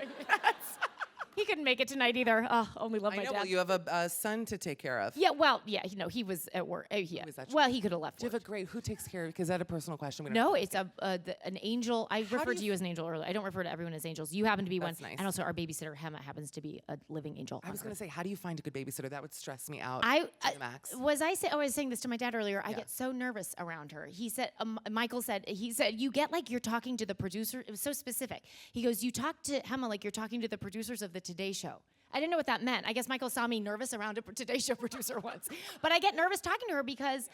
he couldn't make it tonight either. Oh, only love I my know, dad. well, you have a son to take care of. Yeah, well, yeah, he was at work. Yeah. was at Well, he could have left Do you work. have a great, who takes care of, because that a personal question? We don't No, it's an angel. I referred do to you you as an angel earlier. I don't refer to everyone as angels. You happen to be That's one. nice. And also our babysitter, Hema, happens to be a living angel. I was going to say, how do you find a good babysitter? That would stress me out I to the max. I was saying this to my dad earlier. I get so nervous around her. He said, Michael said, you get like you're talking to the producer. It was so specific. He goes, you talk to Hema like you're talking to the producers of the Today Show. I didn't know what that meant. I guess Michael saw me nervous around a Today Show producer once. But I get nervous talking to her because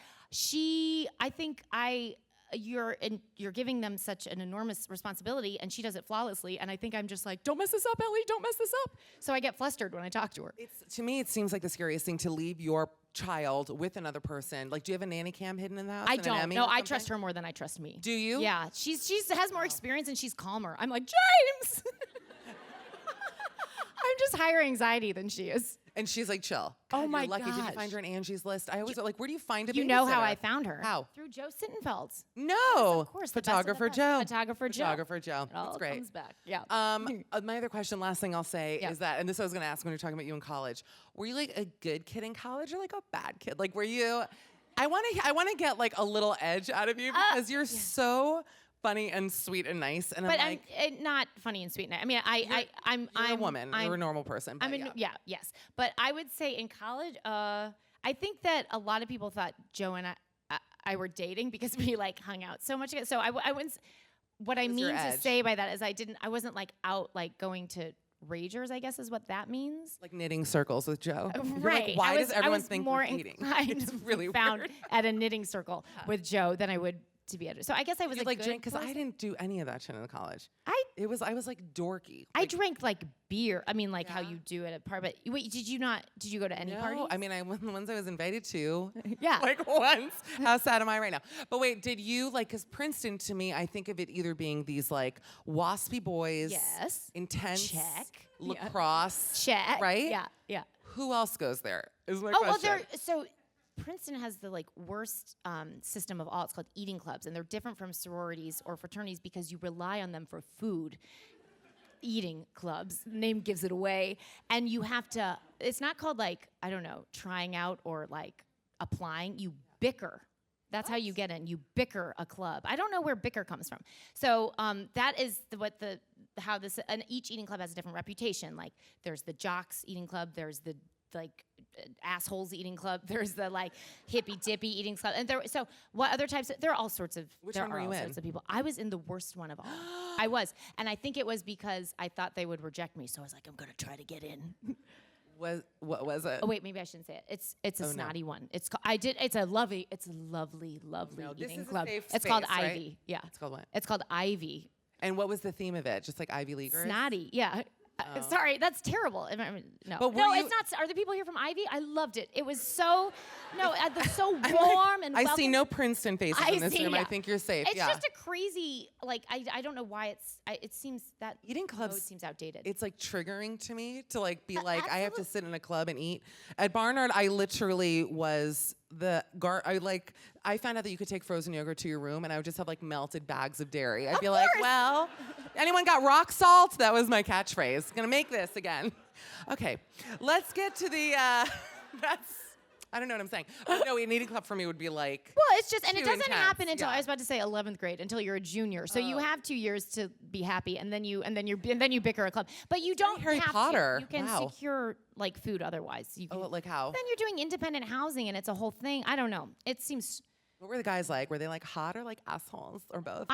you're giving them such an enormous responsibility, and she does it flawlessly. And I think I'm just like, don't mess this up, Ellie. Don't mess this up. So I get flustered when I talk to her. To me, it seems like the scariest thing to leave your child with another person. Like, do you have a nanny cam hidden in the house? I and an don't. Emmy No, or I something? trust her more than I trust me. Do you? Yeah, she has more experience and she's calmer. I'm like, James. I'm just higher anxiety than she is. And she's like, chill. Oh God, my you're lucky. Did you gosh. find her in Angie's List? I always like, where do you find a You know how babysitter? I found her? How? Through Joe Sittenfeld. No. Of course, the best of the Photographer best. Joe. Photographer Joe. Photographer Joe. It all That's great. comes back. Yeah. My other question, last thing I'll say Yeah. is that, and this I was going to ask when we were talking about you in college, were you like a good kid in college or like a bad kid? Like, were you? I want to get like a little edge out of you because you're so funny and sweet and nice, and but I'm like, I'm not funny and sweet. I mean, I'm you're a woman. I'm, You're a normal person. But yes. But I would say in college, I think that a lot of people thought Joe and I were dating because we like hung out so much together. So I wouldn't. What I was your mean to edge? say by that is I wasn't like out like going to ragers, I guess is what that means. like knitting circles with Joe. You're Right. Like, why does I everyone was think more we're dating? inclined It's to really be found weird. at a knitting circle with Joe than I would to be at. So I guess I was You're a like good Jane, because I person. didn't do any of that shit in college. I I was like dorky. I drank like beer. I mean, like how you do it at party. But wait, did you go to any parties? No, I mean, the ones I was invited to. Yeah. Like once. How sad am I right now? But wait, did you like? Because Princeton, to me, I think of it either being these like waspy boys. Yes. Intense. Check. Lacrosse. Check. Right. Yeah. Yeah. Who else goes there? Is my Well, question. so Princeton has the like worst system of all. It's called eating clubs, and they're different from sororities or fraternities because you rely on them for food. Eating clubs, name gives it away, and you have to. It's not called like I don't know, trying out or like applying. You bicker. That's how you get in. You bicker a club. I don't know where bicker comes from. So that is how this. And each eating club has a different reputation. Like there's the jocks eating club. There's the like assholes eating club. There's the like hippy dippy eating club. And so what other types? There are all sorts of. Which there one are were you all in? sorts of people. I was in the worst one of all. I was, and I think it was because I thought they would reject me. So I was like, I'm gonna try to get in. What was it? Oh wait, maybe I shouldn't say it. It's a snotty one. It's a lovely No, this eating is a club. safe It's called space, right? Ivy. Yeah. It's called what? It's called Ivy. And what was the theme of it? Just like Ivy Leaguers? Snotty. Yeah. Sorry, that's terrible. No, But no, were it's not. Are the people here from Ivy? I loved it. It was so so warm and I see welcoming. no Princeton faces in this room. yeah. I think you're safe. It's yeah. just a crazy I don't know why it seems that Eating clubs mode seems outdated. It's like triggering to me to like be like I have to sit in a club and eat. At Barnard, I literally was I found out that you could take frozen yogurt to your room and I would just have like melted bags of dairy. I'd be like, well, anyone got rock salt? That was my catchphrase. Gonna make this again. Okay, let's get to the I don't know what I'm saying. But no, an eating club for me would be like. Well, it's just, and it too doesn't intense, happen until yeah. I was about to say 11th grade until you're a junior. So you have 2 years to be happy, and then you bicker a club. But you don't Harry have Potter. to. You can Wow. secure like food otherwise. You can, Like how? Then you're doing independent housing, and it's a whole thing. I don't know. It seems. What were the guys like? Were they like hot or like assholes or both?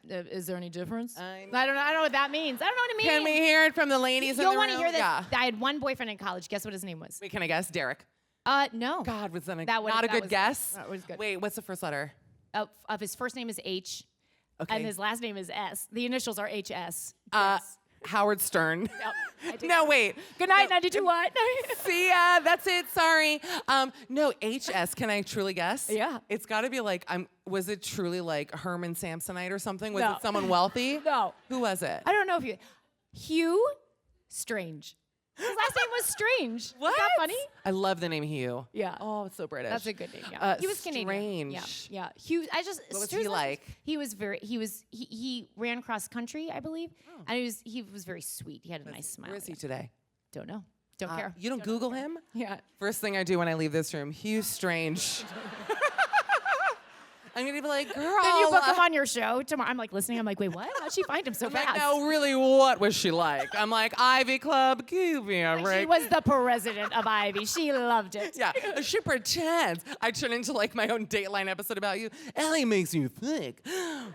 Is there any difference? I don't know. I don't know what that means. I don't know what it means. Can we hear it from the ladies in You'll the want room? to hear this. Yeah. I had one boyfriend in college. Guess what his name was? Wait, can I guess? Derek. No. God, was that, That not a that good was- guess? That was good. Wait, what's the first letter? Of his first name is H, Okay. and his last name is S. The initials are HS. Howard Stern. Yep, I did. No, wait. Good night, 92 Watt. See, that's it. Sorry. No, HS. Can I truly guess? Yeah. It's got to be like, was it truly like Herman Samsonite or something? Was No. it someone wealthy? No. Who was it? I don't know if you. Hugh Strange. His last name was Strange. What? Isn't that funny? I love the name Hugh. Yeah. Oh, it's so British. That's a good name. Yeah. He was Canadian. Strange. Yeah. Hugh. What was he like? He was he ran cross country, I believe, and he was very sweet. He had a nice smile. Where is he yeah. today? Don't know. Don't care. You don't Google him? Yeah. First thing I do when I leave this room, Hugh Strange. I'm gonna be like, girl. Then you book him on your show tomorrow. I'm like listening. I'm like, wait, what? How'd she find him so I'm fast? like, no, really, what was she like? I'm like, Ivy Club, give me a break. She was the president of Ivy. She loved it. Yeah, she pretends. I turn into like my own Dateline episode about you. Ellie makes you think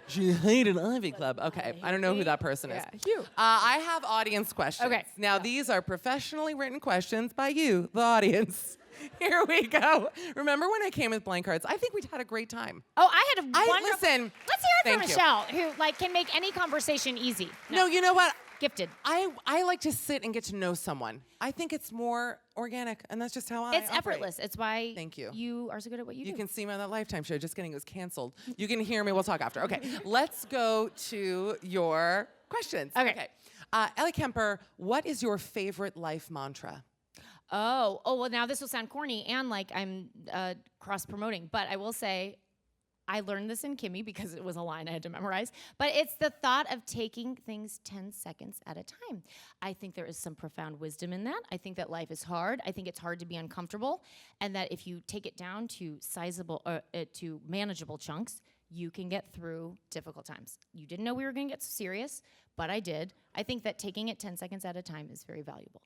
she hated Ivy Club. Okay, I don't know who that person is. Yeah, Hugh. I have audience questions. Okay. Now, these are professionally written questions by you, the audience. Here we go. Remember when I came with blank cards? I think we had a great time. Oh, I had a wonderful. Listen. Let's hear it Thank from you. Michelle, who like can make any conversation easy. No, you know what? Gifted. I like to sit and get to know someone. I think it's more organic, and that's just how I It's operate. effortless. It's why Thank you. You are so good at what you do. You can see me on that Lifetime show. Just kidding, it was canceled. You can hear me. We'll talk after. Okay, let's go to your questions. Okay. Ellie Kemper, what is your favorite life mantra? Oh, well, now this will sound corny and like I'm cross-promoting, but I will say I learned this in Kimmy because it was a line I had to memorize, but it's the thought of taking things 10 seconds at a time. I think there is some profound wisdom in that. I think that life is hard. I think it's hard to be uncomfortable, and that if you take it down to to manageable chunks, you can get through difficult times. You didn't know we were going to get so serious, but I did. I think that taking it 10 seconds at a time is very valuable.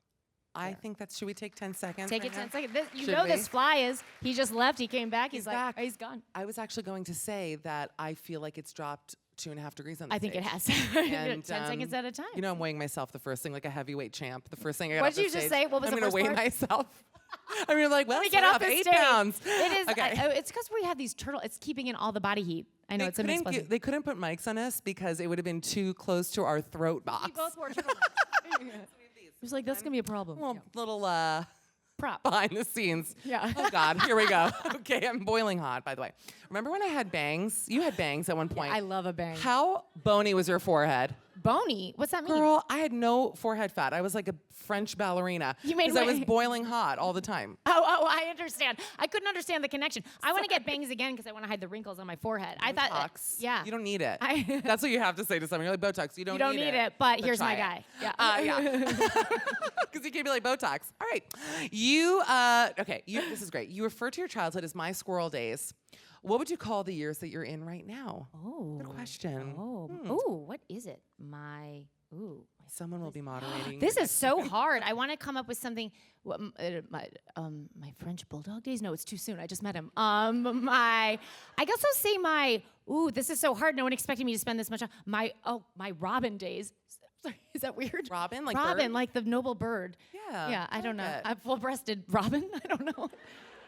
I think that, should we take 10 seconds? Take right it now? 10 seconds. You Should know we? this fly is. He just left. He came back. He's like, back. oh, he's gone. I was actually going to say that I feel like it's dropped 2.5 degrees on the I think it stage. has. And, 10 seconds at a time. You know, I'm weighing myself the first thing, like a heavyweight champ. The first thing I got What'd off the you just stage, say? What was I'm the gonna first weigh part? myself. I mean, like, well, we get off the 8 stage. pounds. It is. Okay. It's because we have these turtle. It's keeping in all the body heat. I know it's a mixed blessing. They couldn't put mics on us because it would have been too close to our throat box. We both wore turtlenecks. It was like, that's going to be a problem. Well, little prop. behind the scenes. Yeah. Oh, God. Here we go. Okay, I'm boiling hot, by the way. Remember when I had bangs? You had bangs at one point. I love a bang. How bony was your forehead? Bony? What's that mean? Girl, I had no forehead fat. I was like a French ballerina. You made Because I was way- boiling hot all the time. Oh, I understand. I couldn't understand the connection. I want to get bangs again because I want to hide the wrinkles on my forehead. I thought, Botox. yeah. You don't need it. I- That's what you have to say to someone. You're like, Botox, you don't need it. but here's try my it. guy. Yeah. Yeah. Because you can't be like Botox. All right. This is great. You refer to your childhood as My Squirrel Days. What would you call the years that you're in right now? Oh. Good question. What is it? Someone will be moderating. This is so hard. I want to come up with something. My French bulldog days? No, it's too soon. I just met him. I guess I'll say this is so hard. No one expected me to spend this much time. My robin days. Sorry, is that weird? Robin, like robin, bird? like the noble bird. Yeah. Yeah, I don't know. it. I'm full-breasted robin. I don't know.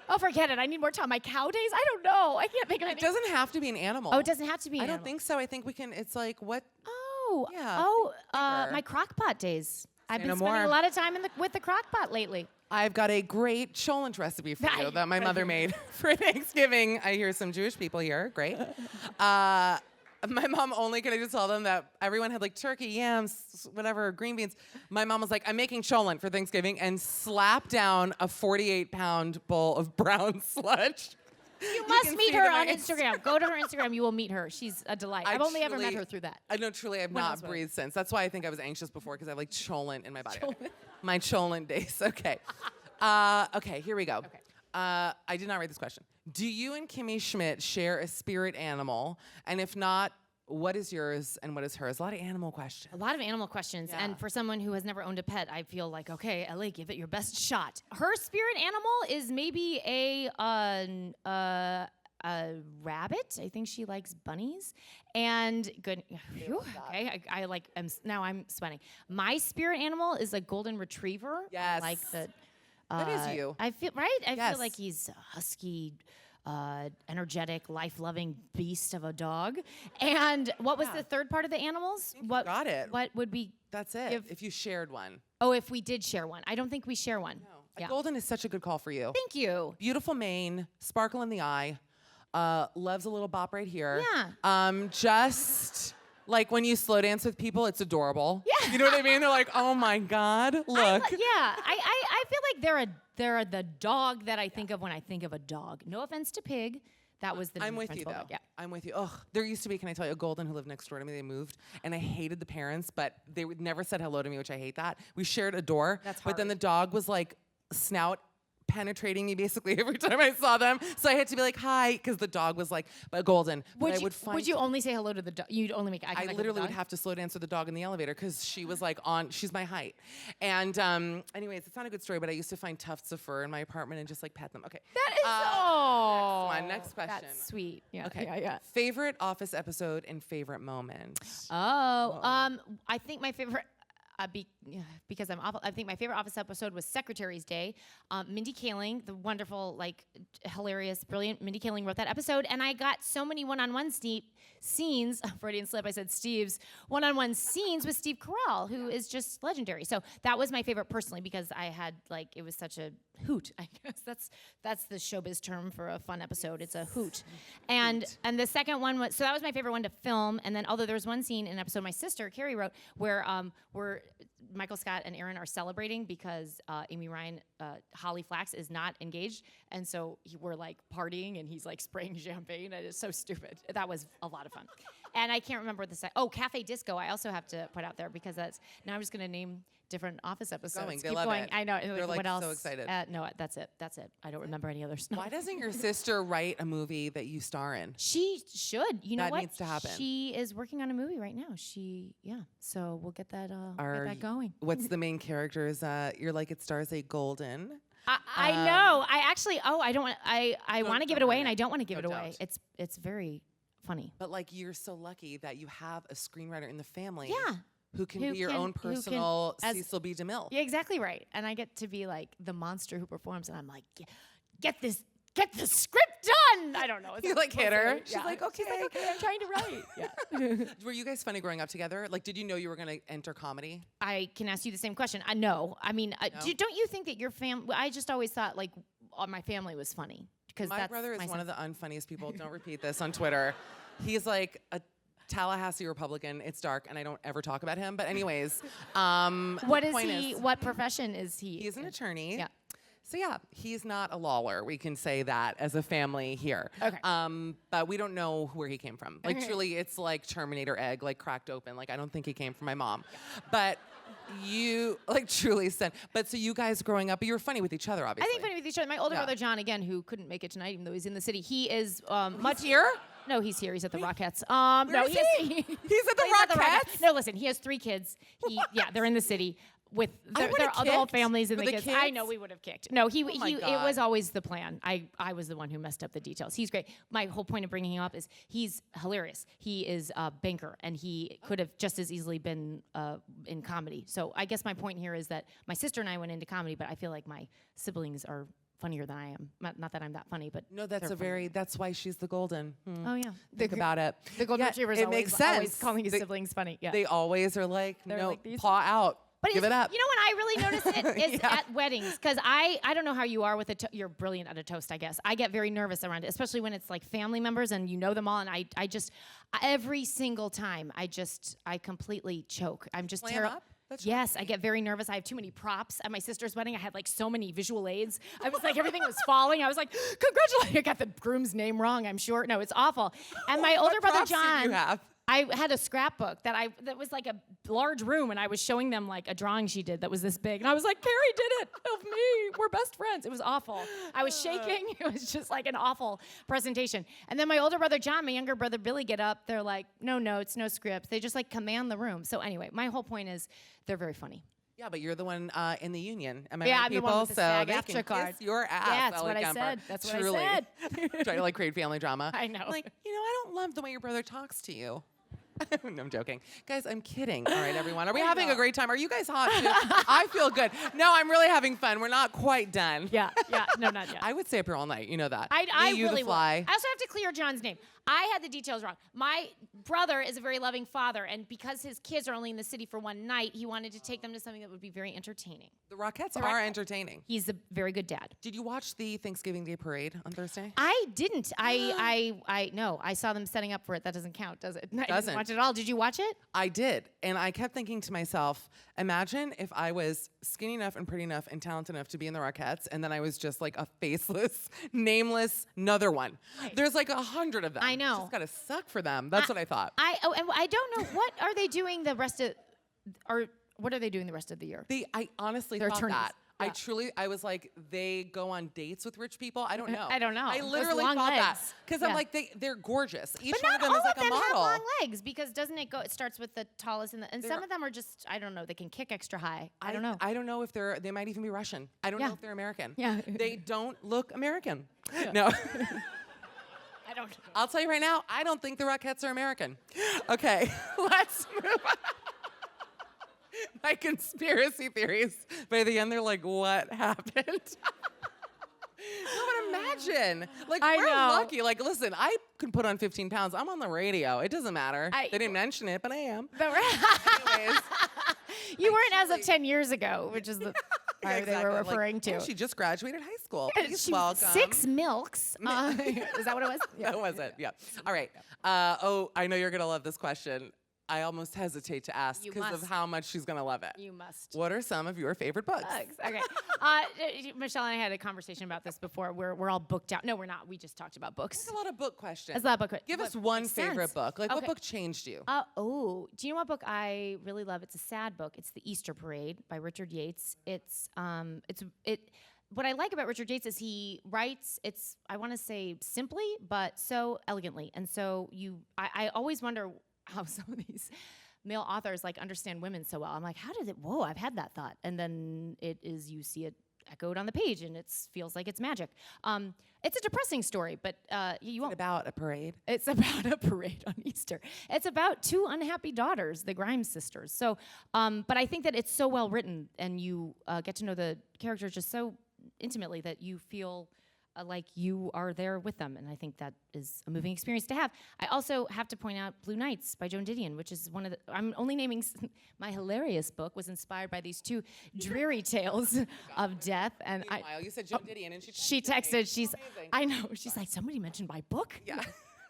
Oh, forget it. I need more time. My cow days? I don't know. I can't think of It anything. doesn't have to be an animal. Oh, it doesn't have to be an I don't animal. think so. I think we can. It's like what? Oh, Yeah, my crock pot days. I've been no spending more. a lot of time with the crock pot lately. I've got a great cholent recipe for you that my mother made for Thanksgiving. I hear some Jewish people here. Great. My mom only could I just tell them that everyone had like turkey, yams, whatever, green beans. My mom was like, I'm making cholent for Thanksgiving and slapped down a 48-pound bowl of brown sludge. You must can meet see her the on mice. Instagram. Go to her Instagram. You will meet her. She's a delight. I've only ever met her through that. I know, truly, I've When not else would I? breathed since. That's why I think I was anxious before, because I have like cholent in my body. Okay. My cholent days. Okay. Okay, here we go. Okay. I did not write this question. Do you and Kimmy Schmidt share a spirit animal? And if not, what is yours and what is hers? A lot of animal questions. A lot of animal questions. Yeah. And for someone who has never owned a pet, I feel like, okay, Ellie, give it your best shot. Her spirit animal is maybe a rabbit. I think she likes bunnies. And good. Whew, okay, I like. Now I'm sweating. My spirit animal is a golden retriever. Yes. I like the. That is you. I feel right. I Yes. feel like he's a husky, energetic, life-loving beast of a dog. And what was the third part of the animals? What got it. What would be? That's it. If you shared one. Oh, if we did share one. I don't think we share one. No. Yeah. A golden is such a good call for you. Thank you. Beautiful mane, sparkle in the eye, loves a little bop right here. Yeah. Just like when you slow dance with people, it's adorable. Yeah. You know what I mean? They're like, oh my God, look. I feel like they're the dog that I think of when I think of a dog. No offense to Pig. That was the I'm with French you bulldog. though. Yeah. I'm with you. Ugh, there used to be, can I tell you, a golden who lived next door to me. They moved, and I hated the parents, but they would never said hello to me, which I hate that. We shared a door, That's but then hard. the dog was like snout penetrating me basically every time I saw them. So I had to be like, hi, because the dog was like, but golden. But I would find. Would you only say hello to the dog? You'd only make eye I contact with literally the would dog? have to slow dance with the dog in the elevator because she was like she's my height. And anyways, it's not a good story, but I used to find tufts of fur in my apartment and just like pet them. Okay. That is Next question. That's sweet. Yeah. Okay. Yeah. Favorite Office episode and favorite moment? Oh, I think my favorite. Because I'm awful. I think my favorite Office episode was Secretary's Day. Mindy Kaling, the wonderful, like, hilarious, brilliant Mindy Kaling wrote that episode, and I got so many one-on-one scenes. Freudian slip. I said Steve's one-on-one scenes with Steve Carell, who is just legendary. So that was my favorite personally because I had it was such a hoot. I guess that's the showbiz term for a fun episode. It's a hoot. And the second one was that was my favorite one to film. And then although there was one scene in an episode my sister Carrie wrote where Michael Scott and Aaron are celebrating because Amy Ryan, Holly Flax is not engaged, and so we're like partying and he's like spraying champagne and it's so stupid. That was a lot of fun. And I can't remember Cafe Disco. I also have to put out there because now I'm just gonna name different Office episodes. Going. They Keep love going. it. I know. They're what like else? so excited. No, that's it. I don't remember any others. Why doesn't your sister write a movie that you star in? She should. You know That what? needs to happen. She is working on a movie right now. So we'll get that going. What's the main characters? You're like it stars a golden. I know. I actually. Oh, I don't want. I want to give it away, and I don't want to give it No away. doubt. It's very funny. But like you're so lucky that you have a screenwriter in the family. Yeah. who can be your own personal Cecil B. DeMille. Yeah, exactly right. And I get to be like the monster who performs, and I'm like, get the script done. I don't know. You like hit her. She's Yeah. like, okay. She's like, okay, I'm trying to write. Yeah. Were you guys funny growing up together? Like, did you know you were going to enter comedy? I can ask you the same question. No. I mean, No? don't you think that your family? I just always thought like my family was funny because My brother is one of the unfunniest people. Don't repeat this on Twitter. He's like a Tallahassee Republican. It's dark, and I don't ever talk about him. But anyways, What is he? What profession is he? He's an attorney. Yeah. So yeah, he's not a lawler. We can say that as a family here. Okay. But we don't know where he came from. Like truly, it's like Terminator egg, like cracked open. Like I don't think he came from my mom. But you like truly said. But so you guys growing up, you were funny with each other, obviously. I think funny with each other. My older Yeah. brother John, again, who couldn't make it tonight, even though he's in the city, he is Much here? No, he's here. He's at the Rockettes. Where No, is he? He's at the Rockettes? No, listen, he has 3 kids. They're in the city. With I would've their whole kicked families and for the the kids. I kids. know we would have kicked. No, my it God. was always the plan. I was the one who messed up the details. He's great. My whole point of bringing him up is he's hilarious. He is a banker, and he could have just as easily been in comedy. So I guess my point here is that my sister and I went into comedy, but I feel like my siblings are funnier than I am. Not that I'm that funny, but No, that's they're funnier. that's why she's the golden. Oh yeah, Think about it. the golden Yeah, retrievers it always, makes sense. always calling his siblings funny. Yeah. They always are like, They're no, like these- paw out. But Give it up. You know when I really notice it is Yeah. at weddings, because I don't know how you are with you're brilliant at a toast, I guess. I get very nervous around it, especially when it's like family members and you know them all, and I just every single time I completely choke. I'm just Clam terrible. up? That's Yes, I get very nervous. I have too many props. At my sister's wedding, I had like so many visual aids. I was like, everything was falling. I was like, congratulations. I got the groom's name wrong, I'm sure. No, it's awful. And my older brother, props did John. you have? I had a scrapbook that was like a large room, and I was showing them like a drawing she did that was this big, and I was like, "Carrie did it of me. We're best friends." It was awful. I was shaking. It was just like an awful presentation. And then my older brother John, my younger brother Billy get up. They're like, "No notes, no scripts." They just like command the room. So anyway, my whole point is they're very funny. Yeah, but you're the one in the union. Am I Yeah, right, I'm the people? one with the so SAG they AFTRA can card. kiss your ass. Yeah, that's Ellie what I Kemper. said. That's what I Truly. said. Trying to like create family drama. I know. Like, I don't love the way your brother talks to you. No, I'm joking. Guys, I'm kidding. All right, everyone. Are we having a great time? Are you guys hot too? I feel good. No, I'm really having fun. We're not quite done. Yeah, no, not yet. I would stay up here all night. You know that. I Me, you, really the fly. will. I also have to clear John's name. I had the details wrong. My brother is a very loving father, and because his kids are only in the city for one night, he wanted to take them to something that would be very entertaining. The Rockettes are entertaining. He's a very good dad. Did you watch the Thanksgiving Day Parade on Thursday? I didn't. No. I saw them setting up for it. That doesn't count, does it? I Doesn't. didn't watch it at all. Did you watch it? I did. And I kept thinking to myself, imagine if I was skinny enough and pretty enough and talented enough to be in the Rockettes, and then I was just like a faceless, nameless, another one. Right. There's like 100 of them. I know. It's just gotta suck for them. That's what I thought. And I don't know what are they doing the rest of, or what are they doing the rest of the year? I honestly They're thought attorneys. that. Yeah. I was like, they go on dates with rich people? I don't know. I don't know. I Those literally long thought that. legs. Because Yeah. I'm like, they're gorgeous. Each But one not of them all is like of a them have model. long legs because doesn't it go? It starts with the tallest and some of them are just I don't know. They can kick extra high. I don't know. I don't know if they might even be Russian. I don't Yeah. know if they're American. Yeah. They don't look American. No. I don't know. I'll tell you right now, I don't think the Rockettes are American. Okay, let's move on. My conspiracy theories. By the end, they're like, what happened? No, but imagine. Like, I we're know. lucky. Like, listen, I can put on 15 pounds. I'm on the radio. It doesn't matter. They didn't mention it, but I am. Anyways. You weren't as of 10 years ago, which is the Yeah, they were exactly. referring Like, to. oh, she just graduated high school. And Please she- welcome. 6 milks. Is that what it was? That was it. Yeah. All right. I know you're gonna love this question. I almost hesitate to ask You because of must. how much she's gonna love it. You must. What are some of your favorite books? Okay. Michelle and I had a conversation about this before. We're all booked out. No, we're not. We just talked about books. There's a lot of book questions. That's a lot of book. Give us what one makes favorite sense. book. Like, what Okay. book changed you? Do you know what book I really love? It's a sad book. It's The Easter Parade by Richard Yates. What I like about Richard Yates is he writes, I want to say simply, but so elegantly. And so I always wonder how some of these male authors like understand women so well. I'm like, I've had that thought. And then you see it echoed on the page, and it feels like it's magic. It's a depressing story, but you won't. About a parade. It's about a parade on Easter. It's about two unhappy daughters, the Grimes sisters. So, but I think that it's so well written, and you get to know the characters just so intimately that you feel like you are there with them, and I think that is a moving experience to have. I also have to point out Blue Nights by Joan Didion, which is one of the, I'm only naming, my hilarious book was inspired by these two dreary tales of death. And Meanwhile, you said Joan Didion, and she texted, I know, she's like, somebody mentioned my book? Yeah.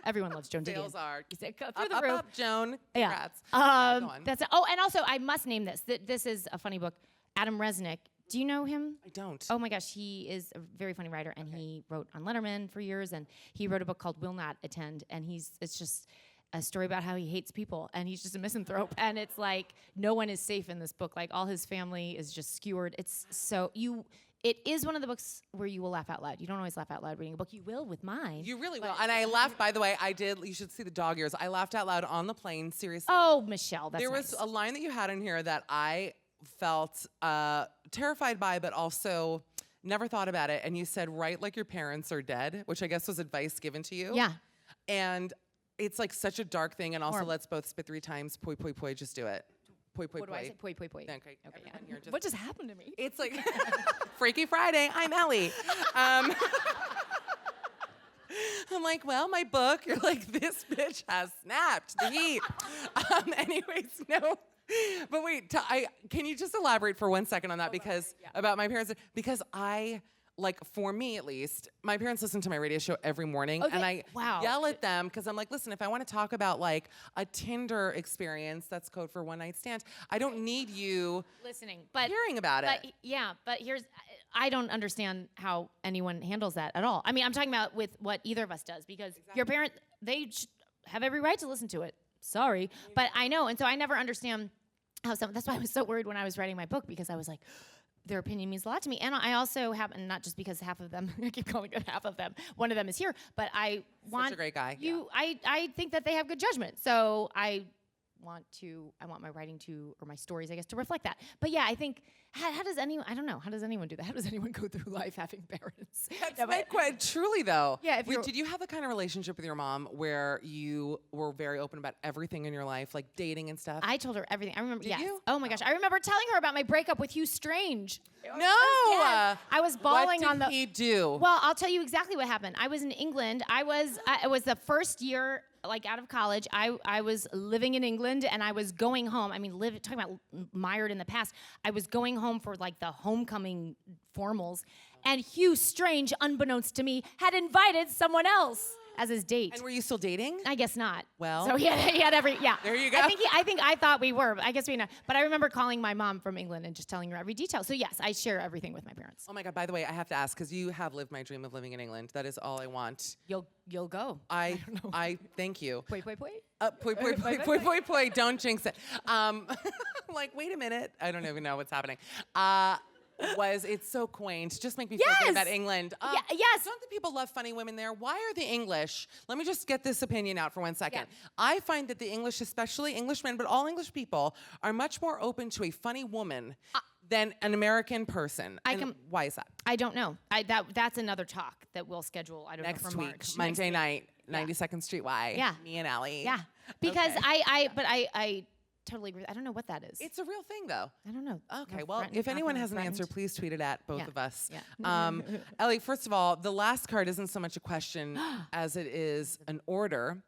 Everyone loves Joan Didion. Sales are Through up, the roof. up, Joan. Yeah. Congrats. Go on. And also I must name this. This is a funny book. Adam Resnick. Do you know him? I don't. Oh my gosh, he is a very funny writer, and he wrote on Letterman for years, and he wrote a book called Will Not Attend, and it's just a story about how he hates people, and he's just a misanthrope, and it's like no one is safe in this book. Like all his family is just skewered. It is one of the books where you will laugh out loud. You don't always laugh out loud reading a book. You will with mine. You really will. And I laughed, by the way, you should see the dog ears. I laughed out loud on the plane, seriously. Oh, Michelle, that's There nice. was a line that you had in here that I felt terrified by, but also never thought about it. And you said, write like your parents are dead, which I guess was advice given to you. Yeah. And it's like such a dark thing. And also, Or- let's both spit 3 times. Poi, poi, poi, just do it. Poi, poi, What do I poi. say? Poi, poi, poi. Okay, Okay, everyone yeah. here just- What just happened to me? It's like Freaky Friday. I'm Ellie. I'm like, well, my book. You're like, this bitch has snapped the heat. Anyways, no. But wait, can you just elaborate for 1 second on that? Because about my parents, because for me at least, my parents listen to my radio show every morning, and I yell at them because I'm like, listen, if I want to talk about like a Tinder experience, that's code for one night stand, I don't need you Listening, but hearing about it. Yeah, but I don't understand how anyone handles that at all. I mean, I'm talking about with what either of us does, because your parent, they have every right to listen to it. Sorry, but I know, and so I never understand how that's why I was so worried when I was writing my book, because I was like, their opinion means a lot to me. And I also have, and not just because half of them, I keep calling it half of them, one of them is here, but I want Such a great guy. I think that they have good judgment. So I want my writing or my stories, I guess, to reflect that. But yeah, I think, how does anyone, I don't know, how does anyone do that? How does anyone go through life having parents? That's truly though. Yeah. Did you have the kind of relationship with your mom where you were very open about everything in your life, like dating and stuff? I told her everything. I remember. Did you? Oh my gosh, I remember telling her about my breakup with Hugh Strange. No. Yes. I was bawling what on the. did he do? Well, I'll tell you exactly what happened. I was in England. It was the first year, like out of college. I was living in England, and I was going home. I mean, talking about mired in the past. I was going home for like the homecoming formals, and Hugh Strange, unbeknownst to me, had invited someone else as his date. And were you still dating? I guess not. Well. So he had every, yeah. There you go. I thought we were, but I guess we know. But I remember calling my mom from England and just telling her every detail. So yes, I share everything with my parents. Oh my God, by the way, I have to ask, because you have lived my dream of living in England. That is all I want. You'll go. I thank you. Poi, poi, poi. Poi, poi, poi, poi, poi, poi. Don't jinx it. Like, wait a minute. I don't even know what's happening. It's so quaint. Just make me feel good about England. Yes. Don't the people love funny women there? Why are the English? Let me just get this opinion out for 1 second. Yeah. I find that the English, especially Englishmen, but all English people, are much more open to a funny woman than an American person. Why is that? I don't know. That's another talk that we'll schedule. I don't know, Next for week, March. Monday night, 92nd Street Y. Yeah. Me and Ellie. Yeah. Because Okay. I totally agree. I don't know what that is. It's a real thing, though. I don't know. Okay, No, well, threatened, if anyone has an threatened. answer, please tweet it at both Yeah. of us. Yeah. Ellie, first of all, the last card isn't so much a question as it is an order.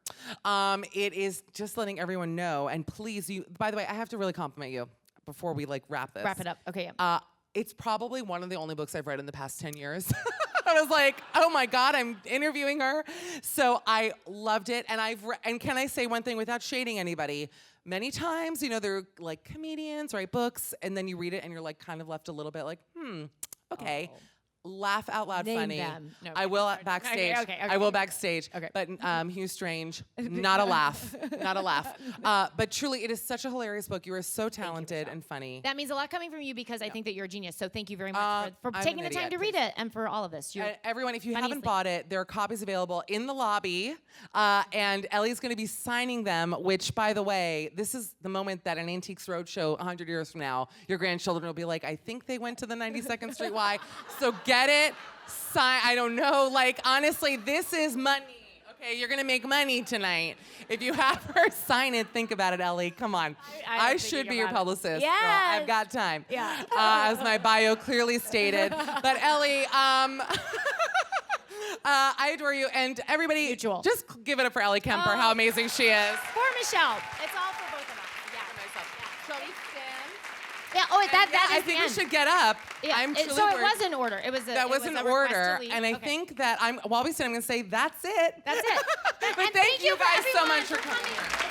It is just letting everyone know, and please, by the way, I have to really compliment you before we wrap this. Wrap it up. Okay. Yeah. It's probably one of the only books I've read in the past 10 years. I was like, oh my God, I'm interviewing her. So I loved it. And and can I say one thing without shading anybody? Many times, they're like comedians write books, and then you read it and you're like kind of left a little bit like, okay. Oh. laugh out loud Name funny. them. No, I will backstage. Okay. I will backstage. Okay. But Hugh Strange, not a laugh. Not a laugh. But truly, it is such a hilarious book. You are so talented and funny. That means a lot coming from you because I think that you're a genius. So thank you very much for I'm taking an the time idiot. to read it and for all of this. Everyone, if you funniest haven't thing. bought it, there are copies available in the lobby. And Ellie's going to be signing them, which, by the way, this is the moment that an Antiques Roadshow 100 years from now, your grandchildren will be like, I think they went to the 92nd Street Y. So get it. Sign. I don't know. Like, honestly, this is money. Okay, you're gonna make money tonight. If you have her sign it, think about it, Ellie. Come on. I should be your publicist. Yes. Girl. I've got time. Yeah. As my bio clearly stated. But Ellie, I adore you, and everybody, Mutual. just give it up for Ellie Kemper. How amazing she is. For Michelle. It's all for both of us. Shall we stand? Yeah. Oh, that is I think the we end. should get up. Yeah. I'm truly So it worried. was an order. It was a, That it was was an a request order, to leave. and I Okay. think that while we stand, I'm going to say that's it. That's it. But And thank you guys so everyone much for coming. coming.